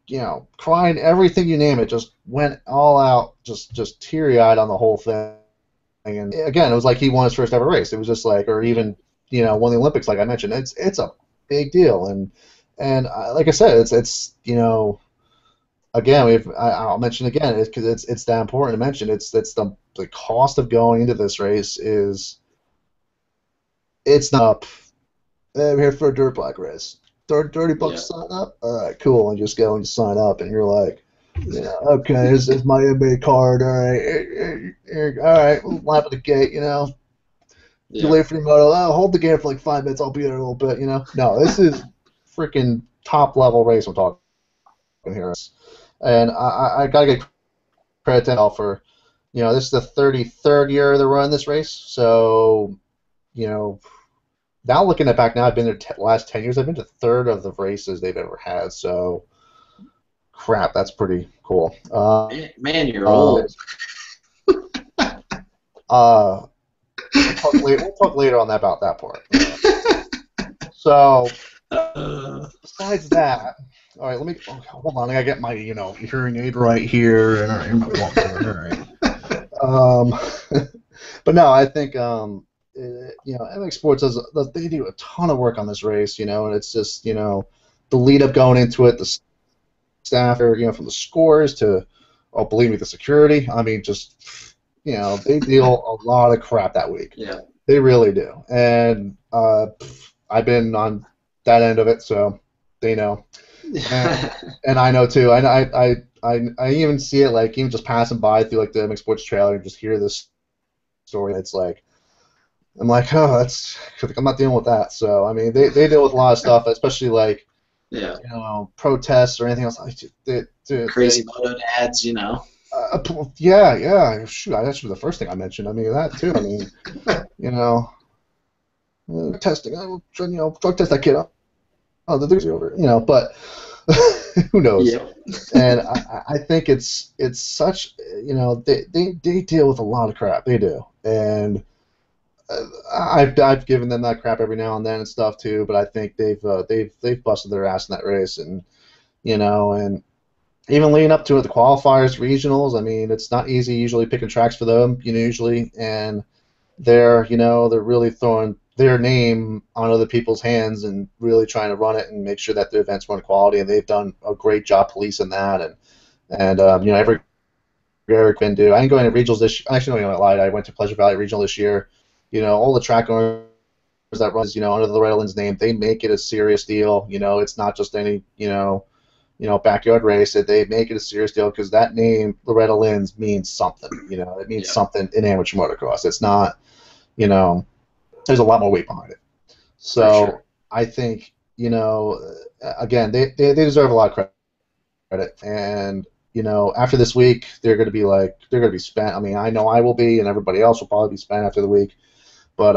you know, crying, everything you name it, just went all out, just teary eyed on the whole thing. And again, it was like he won his first ever race. It was just like, or even, you know, won the Olympics, like I mentioned. It's a big deal, and like I said, it's you know, again, I'll mention again, because it's that important to mention. It's the cost of going into this race it's not. I'm here for a dirt bike race. $30 to sign up. All right, cool, and just go and sign up, and you're like, yeah, okay, this is my NBA card. All right, lap at the gate, you know. You wait for your moto. Oh, hold the game for like 5 minutes. I'll be there a little bit, you know. No, this is freaking top level race I'm talking here, and I gotta get credit to all for, you know, this is the 33rd year they're running this race. So, you know, now looking at back now, I've been there the last 10 years. I've been to a third of the races they've ever had. So, crap, that's pretty cool. Man, you're old. We'll talk later on about that part. So, besides that, all right, let me hold on. I gotta get my, you know, hearing aid right here, and all right. But no, I think you know, MX Sports they do a ton of work on this race, you know, and it's just, you know, the lead up going into it, the staff, you know, from the scores to, oh, believe me, the security. I mean, just, you know, they deal a lot of crap that week. Yeah, they really do, and I've been on that end of it, so they know, and I know too. I even see it, like, even just passing by through like the MX Sports trailer and just hear this story. It's like, I'm like, oh, I'm not dealing with that. So I mean, they deal with a lot of stuff, especially like, you know, protests or anything else. Crazy moto dads, you know. Yeah. Shoot, that should be the first thing I mentioned. I mean, that too. I mean, you know, testing. You know, drug test that kid up. Oh, the things are over. You know, but who knows? Yeah. And I think it's such, you know, they deal with a lot of crap. They do, and I've given them that crap every now and then and stuff too. But I think they've busted their ass in that race, and you know, and even leading up to it, the qualifiers, regionals. I mean, it's not easy usually picking tracks for them, you know, usually, and they're really throwing their name on other people's hands and really trying to run it and make sure that the events run quality, and they've done a great job policing that, and you know, every Eric can do. I didn't go into regionals this year. Actually, no, I lied. I went to Pleasure Valley Regional this year, all the track owners that runs, under the Loretta Lynn's name, they make it a serious deal. It's not just any, backyard race. They make it a serious deal because that name, Loretta Lynn's, means something. It means something in amateur motocross. It's not, there's a lot more weight behind it. So sure. I think, again, they deserve a lot of credit. And, after this week, they're going to be spent. I mean, I know I will be, and everybody else will probably be spent after the week. But,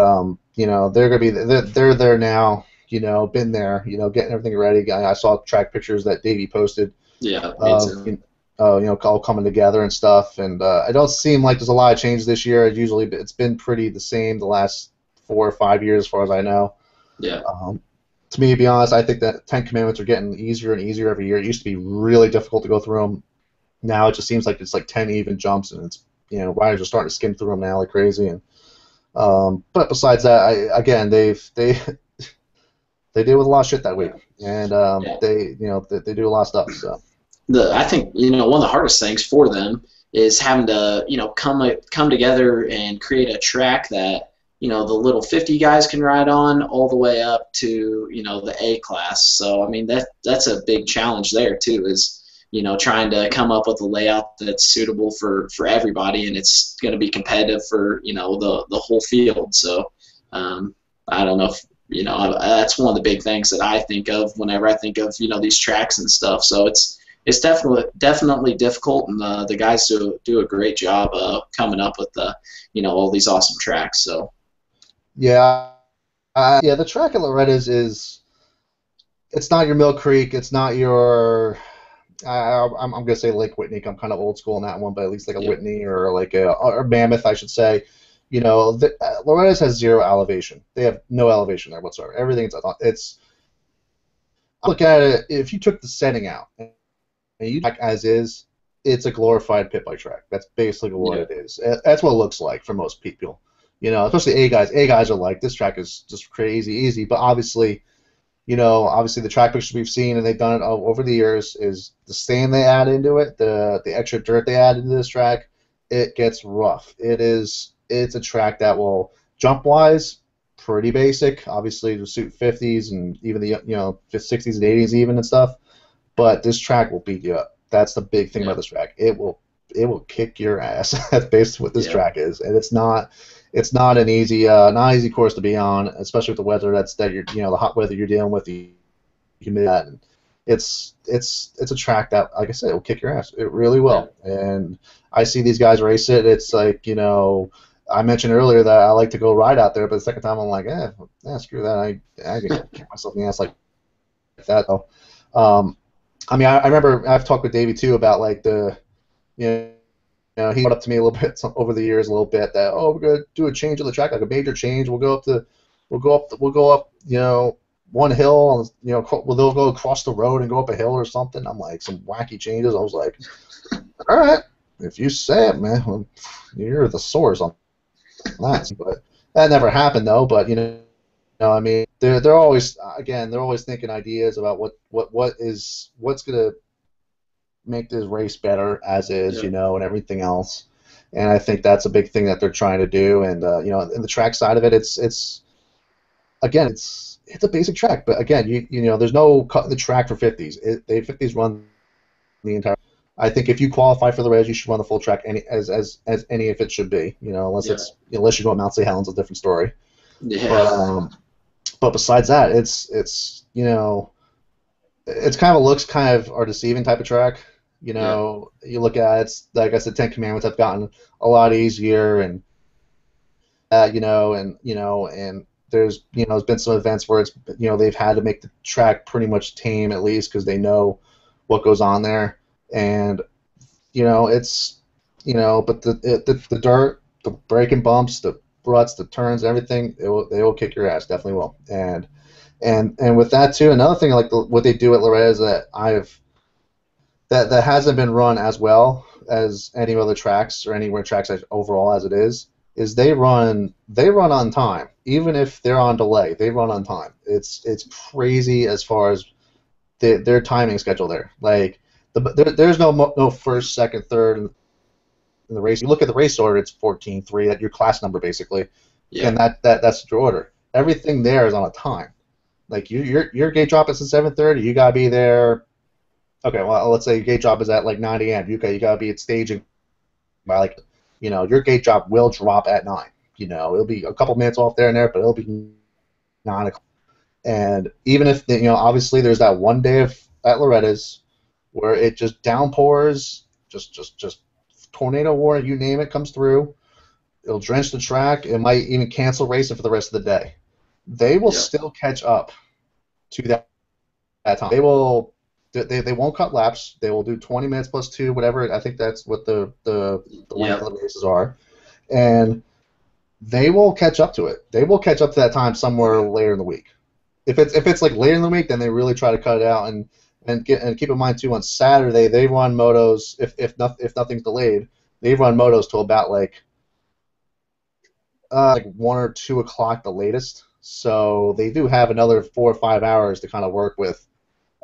they're going to be, they're there now, been there, getting everything ready. I saw track pictures that Davey posted. Yeah, me too. All coming together and stuff. And it don't seem like there's a lot of change this year. It's been pretty the same the last 4 or 5 years, as far as I know. Yeah. To me, to be honest, I think that 10 Commandments are getting easier and easier every year. It used to be really difficult to go through them. Now it just seems like it's like 10 even jumps, and it's riders are starting to skim through them now like crazy. And but besides that, they deal with a lot of shit that week, and they do a lot of stuff. So I think one of the hardest things for them is having to come together and create a track that the little 50 guys can ride on all the way up to the A class. So I mean that's a big challenge there too, is trying to come up with a layout that's suitable for everybody, and it's going to be competitive for the whole field. So I don't know if that's one of the big things that I think of whenever I think of these tracks and stuff. So it's definitely difficult, and the guys do a great job coming up with all these awesome tracks. So yeah, the track at Loretta's it's not your Mill Creek, it's not your I'm gonna say Lake Whitney. I'm kind of old school in that one, but at least like a Whitney or like or Mammoth, I should say. Loretta's has zero elevation. They have no elevation there whatsoever. Everything's I look at it. If you took the setting out and you track as is, it's a glorified pit bike track. That's basically what it is. That's what it looks like for most people. Especially A guys. A guys are like, this track is just crazy easy, but obviously the track pictures we've seen, and they've done it over the years, is the sand they add into it, the extra dirt they add into this track, it gets rough. It's a track that will, jump-wise, pretty basic, obviously to suit 50s and even the 60s and 80s even and stuff, but this track will beat you up. That's the big thing about this track. It will kick your ass. That's basically what this track is, and it's not an easy course to be on, especially with the weather the hot weather you're dealing with, the humidity. And it's a track that, like I said, it will kick your ass. It really will. And I see these guys race it. It's like, I mentioned earlier that I like to go ride out there, but the second time I'm like, screw that. I can kick myself in the ass like that though. I mean, I remember I've talked with Davey too about like he brought up to me a little bit over the years, that we're gonna do a change of the track, like a major change. We'll go up, one hill, they'll go across the road and go up a hill or something. I'm like, some wacky changes. I was like, all right, if you say it, man, well, you're the source on that. But that never happened though. But I mean, they're always thinking ideas about what's gonna make this race better as is, and everything else. And I think that's a big thing that they're trying to do. And in the track side of it, it's a basic track, but again, there's no cut in the track for 50s. They 50s run the entire. I think if you qualify for the res, you should run the full track as any if it should be. Unless you go at Mount St. Helens, a different story. Yeah. But besides that, it's kind of looks kind of are deceiving type of track. You look at it, it's like I said, 10 Commandments have gotten a lot easier, and and there's there's been some events where it's they've had to make the track pretty much tame at least because they know what goes on there, and it's but the dirt, the braking bumps, the ruts, the turns, everything, they will kick your ass, definitely will. And with that too, another thing like what they do at Loretta is that hasn't been run as well as any other tracks or anywhere tracks overall as it is they run on time. Even if they're on delay, they run on time. It's crazy as far as their timing schedule there. Like there's no first, second, third in the race. You look at the race order, it's 14-3, that your class number basically. and that's your order. Everything there is on a time. Like your gate drop is at 7:30. You gotta be there. Okay, well, let's say your gate drop is at like 9 a.m. You gotta be at staging by like, your gate drop will drop at 9. It'll be a couple minutes off there and there, but it'll be 9 o'clock. And even if obviously there's that one day at Loretta's where it just downpours, just tornado warning, you name it, comes through. It'll drench the track. It might even cancel racing for the rest of the day. They will still catch up to that time. They will. They won't cut laps. They will do 20 minutes plus 2, whatever. I think that's what the length of the races are, and they will catch up to it. They will catch up to that time somewhere later in the week. If it's like later in the week, then they really try to cut it out. And keep in mind too, on Saturday they run motos. If nothing's delayed, they run motos till about like 1 or 2 o'clock the latest. So they do have another 4 or 5 hours to kind of work with.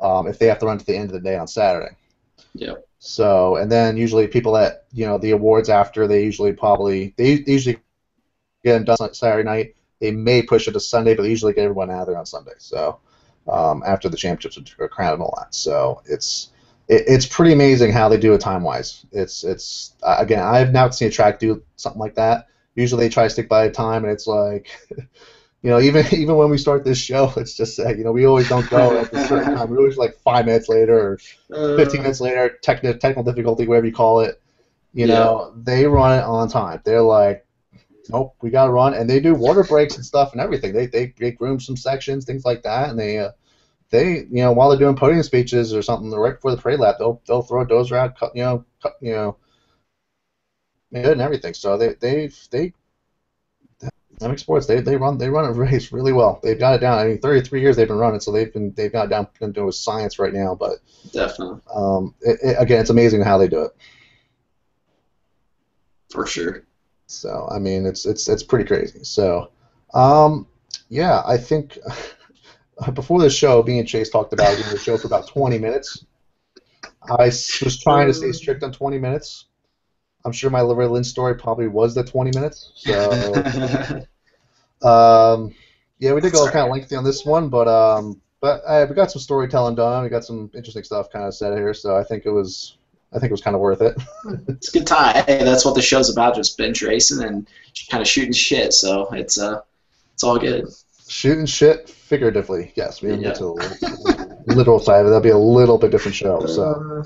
If they have to run to the end of the day on Saturday. Yeah. So, and then usually people at the awards after, they usually get them done Saturday night. They may push it to Sunday, but they usually get everyone out of there on Sunday. So after the championships are crowned and all that. So it's pretty amazing how they do it time wise. It's again, I have not seen a track do something like that. Usually they try to stick by a time, and it's like. Even when we start this show, it's just we always don't go at a certain time. We always like 5 minutes later or 15 minutes later, technical difficulty, whatever you call it. They run it on time. They're like, nope, we got to run, and they do water breaks and stuff and everything. They groom some sections, things like that, and they while they're doing podium speeches or something right before the parade lap, they'll throw a dozer out, cut and everything. So they MX Sports, they run a race really well. They've got it down. I mean, 33 years they've been running, so they've got it down into science right now. But definitely, again, it's amazing how they do it. For sure. So I mean, it's pretty crazy. So, yeah, I think before the show, me and Chase talked about doing the show for about 20 minutes. I was trying to stay strict on 20 minutes. I'm sure my Loretta Lynn story probably was the 20 minutes. So, yeah, we did go kind of lengthy on this one, but we got some storytelling done. We got some interesting stuff kind of said here, so I think it was kind of worth it. It's a good time. Hey, that's what the show's about, just bench racing and kind of shooting shit. So it's all good. Shooting shit figuratively, yes. We didn't get to the literal side of it. That'll be a little bit different show. So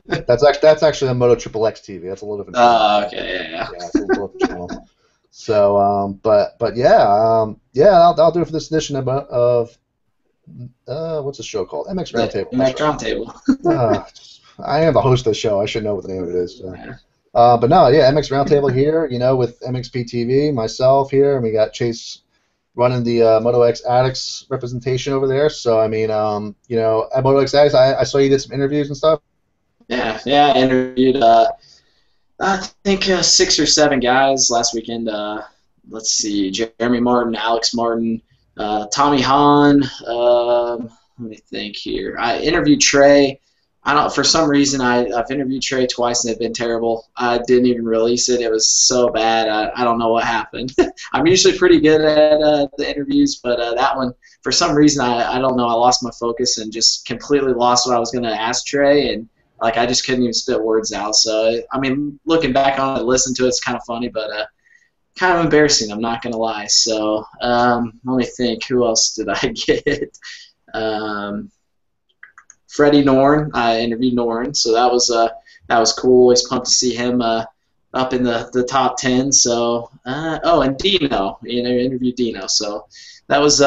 that's actually a MotoXAddicts TV. That's a little different. Okay, yeah. Yeah, it's a little different channel. So, but yeah, I'll do it for this edition of what's the show called? MX Roundtable. MX Roundtable. I am the host of the show. I should know what the name of it is. So. Yeah. But no, yeah, MX Roundtable here. With MXPTV, myself here, and we got Chase running the MotoXAddicts representation over there. So I mean, at MotoXAddicts, I saw you did some interviews and stuff. Yeah, I interviewed I think 6 or 7 guys last weekend. Let's see, Jeremy Martin, Alex Martin, Tommy Hahn. Let me think here. I interviewed Trey. For some reason, I've interviewed Trey twice and they've been terrible. I didn't even release it. It was so bad. I don't know what happened. I'm usually pretty good at the interviews, but that one, for some reason, I don't know. I lost my focus and just completely lost what I was going to ask Trey, and I just couldn't even spit words out. So, I mean, looking back on it, listening to it, it's kind of funny, but kind of embarrassing, I'm not going to lie. So, let me think. Who else did I get? Freddie Norn. I interviewed Norn, so that was cool. Always pumped to see him up in the top 10. So, and Dino, interviewed Dino. So that was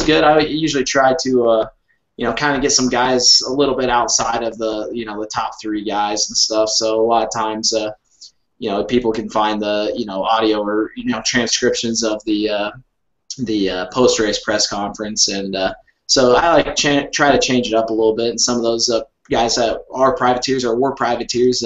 good. I usually try to kind of get some guys a little bit outside of the top 3 guys and stuff. So a lot of times people can find the audio or transcriptions of the post race press conference, and so I try to change it up a little bit. And some of those guys that are privateers or were privateers,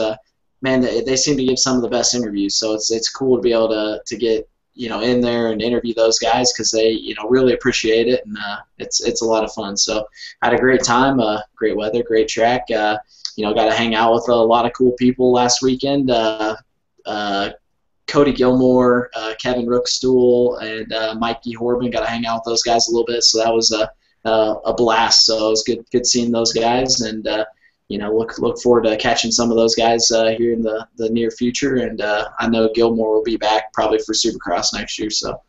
man, they seem to give some of the best interviews. So it's cool to be able to get in there and interview those guys, because they really appreciate it, and it's a lot of fun. So I had a great time, great weather, great track. Got to hang out with a lot of cool people last weekend. Cody Gilmore, Kevin Rookstool, and Mikey Horban. Got to hang out with those guys a little bit, so that was a blast. So it was good seeing those guys, and look forward to catching some of those guys here in the near future. And I know Gilmore will be back probably for Supercross next year. So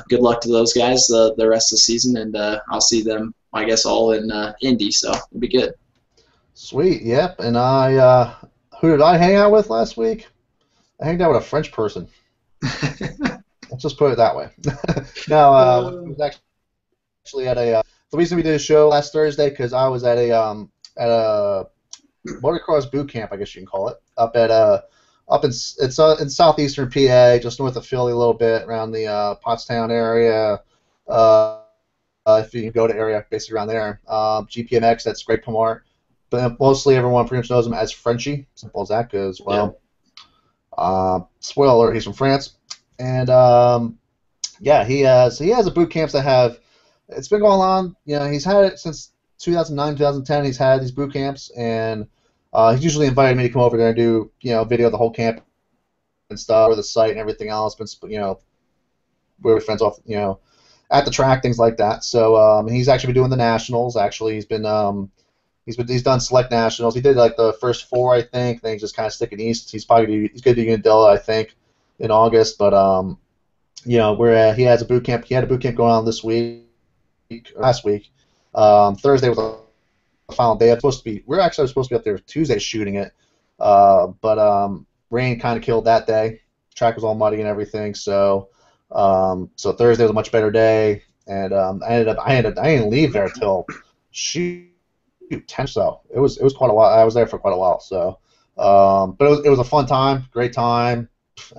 good luck to those guys the rest of the season, and I'll see them, I guess, all in Indy. So it'll be good. Sweet. Yep. And who did I hang out with last week? I hanged out with a French person. Let's just put it that way. No, it was actually at a. The reason we did a show last Thursday because I was at a motocross boot camp, I guess you can call it, up in southeastern PA, just north of Philly a little bit, around the Pottstown area. If you can go to area, basically around there. GPMX, that's Greg Pomar. But mostly everyone pretty much knows him as Frenchie. Simple as that goes. Well, spoiler alert, he's from France. And he has a boot camps that have. It's been going on. He's had it since 2009, 2010. He's had these boot camps, and he's usually invited me to come over there and do video of the whole camp and stuff, or the site and everything else. But we're friends off at the track, things like that. So he's actually been doing the nationals. Actually, he's done select nationals. He did like the first 4, I think. Then he's just kind of sticking east. He's going to do Unadilla, I think, in August. But he has a boot camp. He had a boot camp going on last week. Thursday was the final day. We're actually supposed to be up there Tuesday shooting it, but rain kind of killed that day. Track was all muddy and everything. So Thursday was a much better day, and I didn't leave there till 10. So it was quite a while. I was there for quite a while. So, but it was a fun time, great time.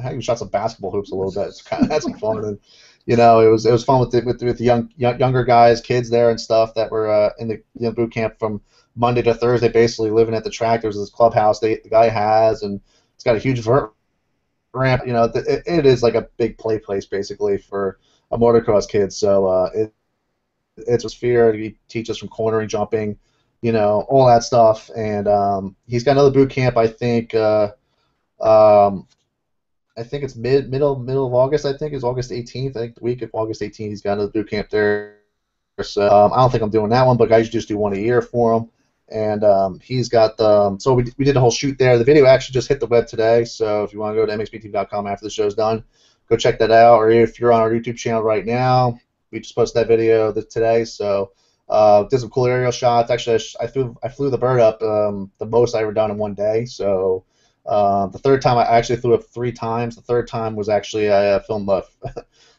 I even shot some basketball hoops a little bit. It's kind of had some fun, and it was fun with the younger guys, kids there and stuff that were in the boot camp from Monday to Thursday, basically living at the track. There's this clubhouse the guy has, and it's got a huge vert ramp. It is like a big play place basically for a motocross kid. So it's a sphere. He teaches from cornering, jumping, all that stuff. And he's got another boot camp, I think. I think it's middle of August. I think it's August 18th. I think the week of August 18th, he's got another boot camp there. So I don't think I'm doing that one, but I usually just do one a year for him. And he's got the. So we did the whole shoot there. The video actually just hit the web today. So if you want to go to MXPTV.com after the show's done, go check that out. Or if you're on our YouTube channel right now, we just posted that video today. So did some cool aerial shots. Actually, I flew the bird up the most I ever done in one day. So. The third time I actually flew up 3 times. The third time was actually I filmed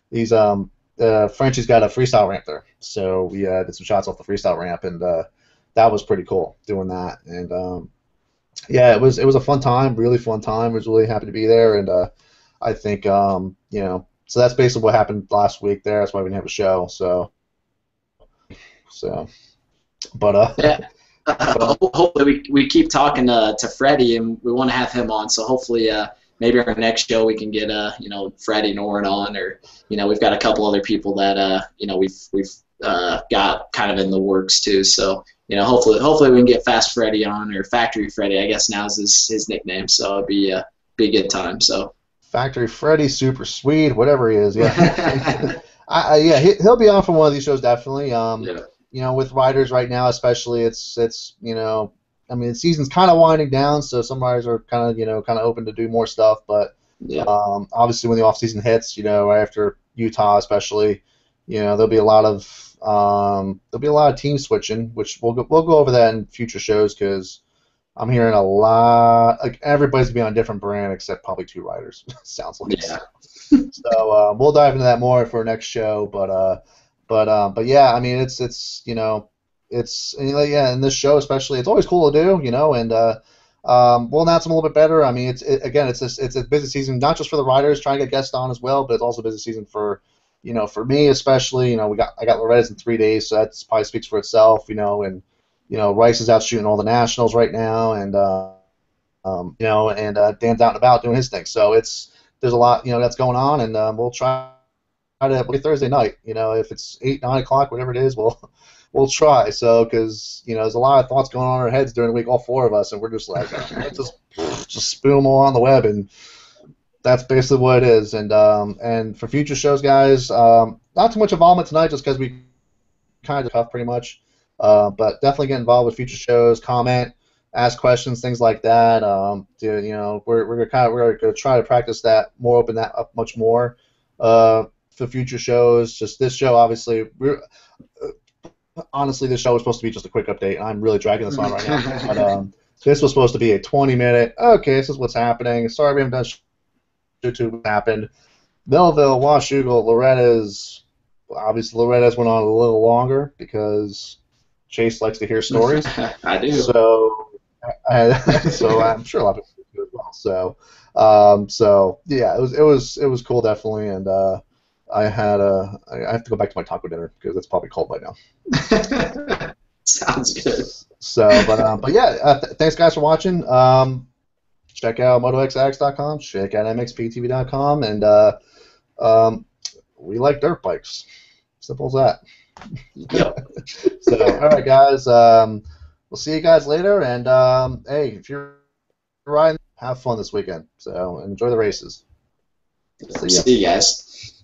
Frenchie's got a freestyle ramp there, so we did some shots off the freestyle ramp, and that was pretty cool doing that. And it was a fun time, really fun time. I was really happy to be there, and I think so that's basically what happened last week there. That's why we didn't have a show. But yeah. Hopefully we keep talking to Freddie, and we want to have him on. So hopefully maybe our next show we can get Freddie Noren on, or we've got a couple other people that we've got kind of in the works too. So hopefully we can get Fast Freddie on, or Factory Freddie, I guess now is his nickname. So it'll be a good time. So Factory Freddie, Super Sweet, whatever he is, yeah. He'll be on for one of these shows definitely. With riders right now, especially, it's the season's kind of winding down, so some riders are kind of open to do more stuff. But obviously, when the off season hits, right after Utah, especially, there'll be a lot of team switching, which we'll go over that in future shows because I'm hearing a lot. Like everybody's gonna be on a different brand except probably 2 riders. Sounds like. Yeah. So we'll dive into that more for our next show, But yeah, I mean it's in this show especially, it's always cool to do, and we'll announce them a little bit better. I mean it's a busy season, not just for the riders trying to get guests on as well, but it's also a busy season for for me especially. I got Loretta's in 3 days, so that probably speaks for itself. And Rice is out shooting all the nationals right now, and Dan's out and about doing his thing. So there's a lot that's going on, and we'll try to play Thursday night. If it's 8, 9 o'clock, whatever it is, we'll try. So, because there's a lot of thoughts going on in our heads during the week, all 4 of us, and we're just like, let's just spoon them all on the web and that's basically what it is. And for future shows, guys, not too much involvement tonight, just because we kind of tough pretty much. But definitely get involved with future shows, comment, ask questions, things like that. We're gonna try to practice that more, open that up much more for future shows. Just this show, obviously, honestly, this show was supposed to be just a quick update, and I'm really dragging this on right now. But this was supposed to be a 20-minute. Okay, this is what's happening. Sorry, we haven't done YouTube happened. Millville, Washougal, Loretta's. Obviously, Loretta's went on a little longer because Chase likes to hear stories. I do. So I'm sure a lot of people do as well. So yeah, it was cool, definitely, and I have to go back to my taco dinner because it's probably cold by now. Sounds good. So, but yeah, thanks guys for watching. Check out MotoXAddicts.com, check out MXPTV.com, and we like dirt bikes. Simple as that. Yep. So, all right, guys. We'll see you guys later. And hey, if you're riding, have fun this weekend. So enjoy the races. See you guys.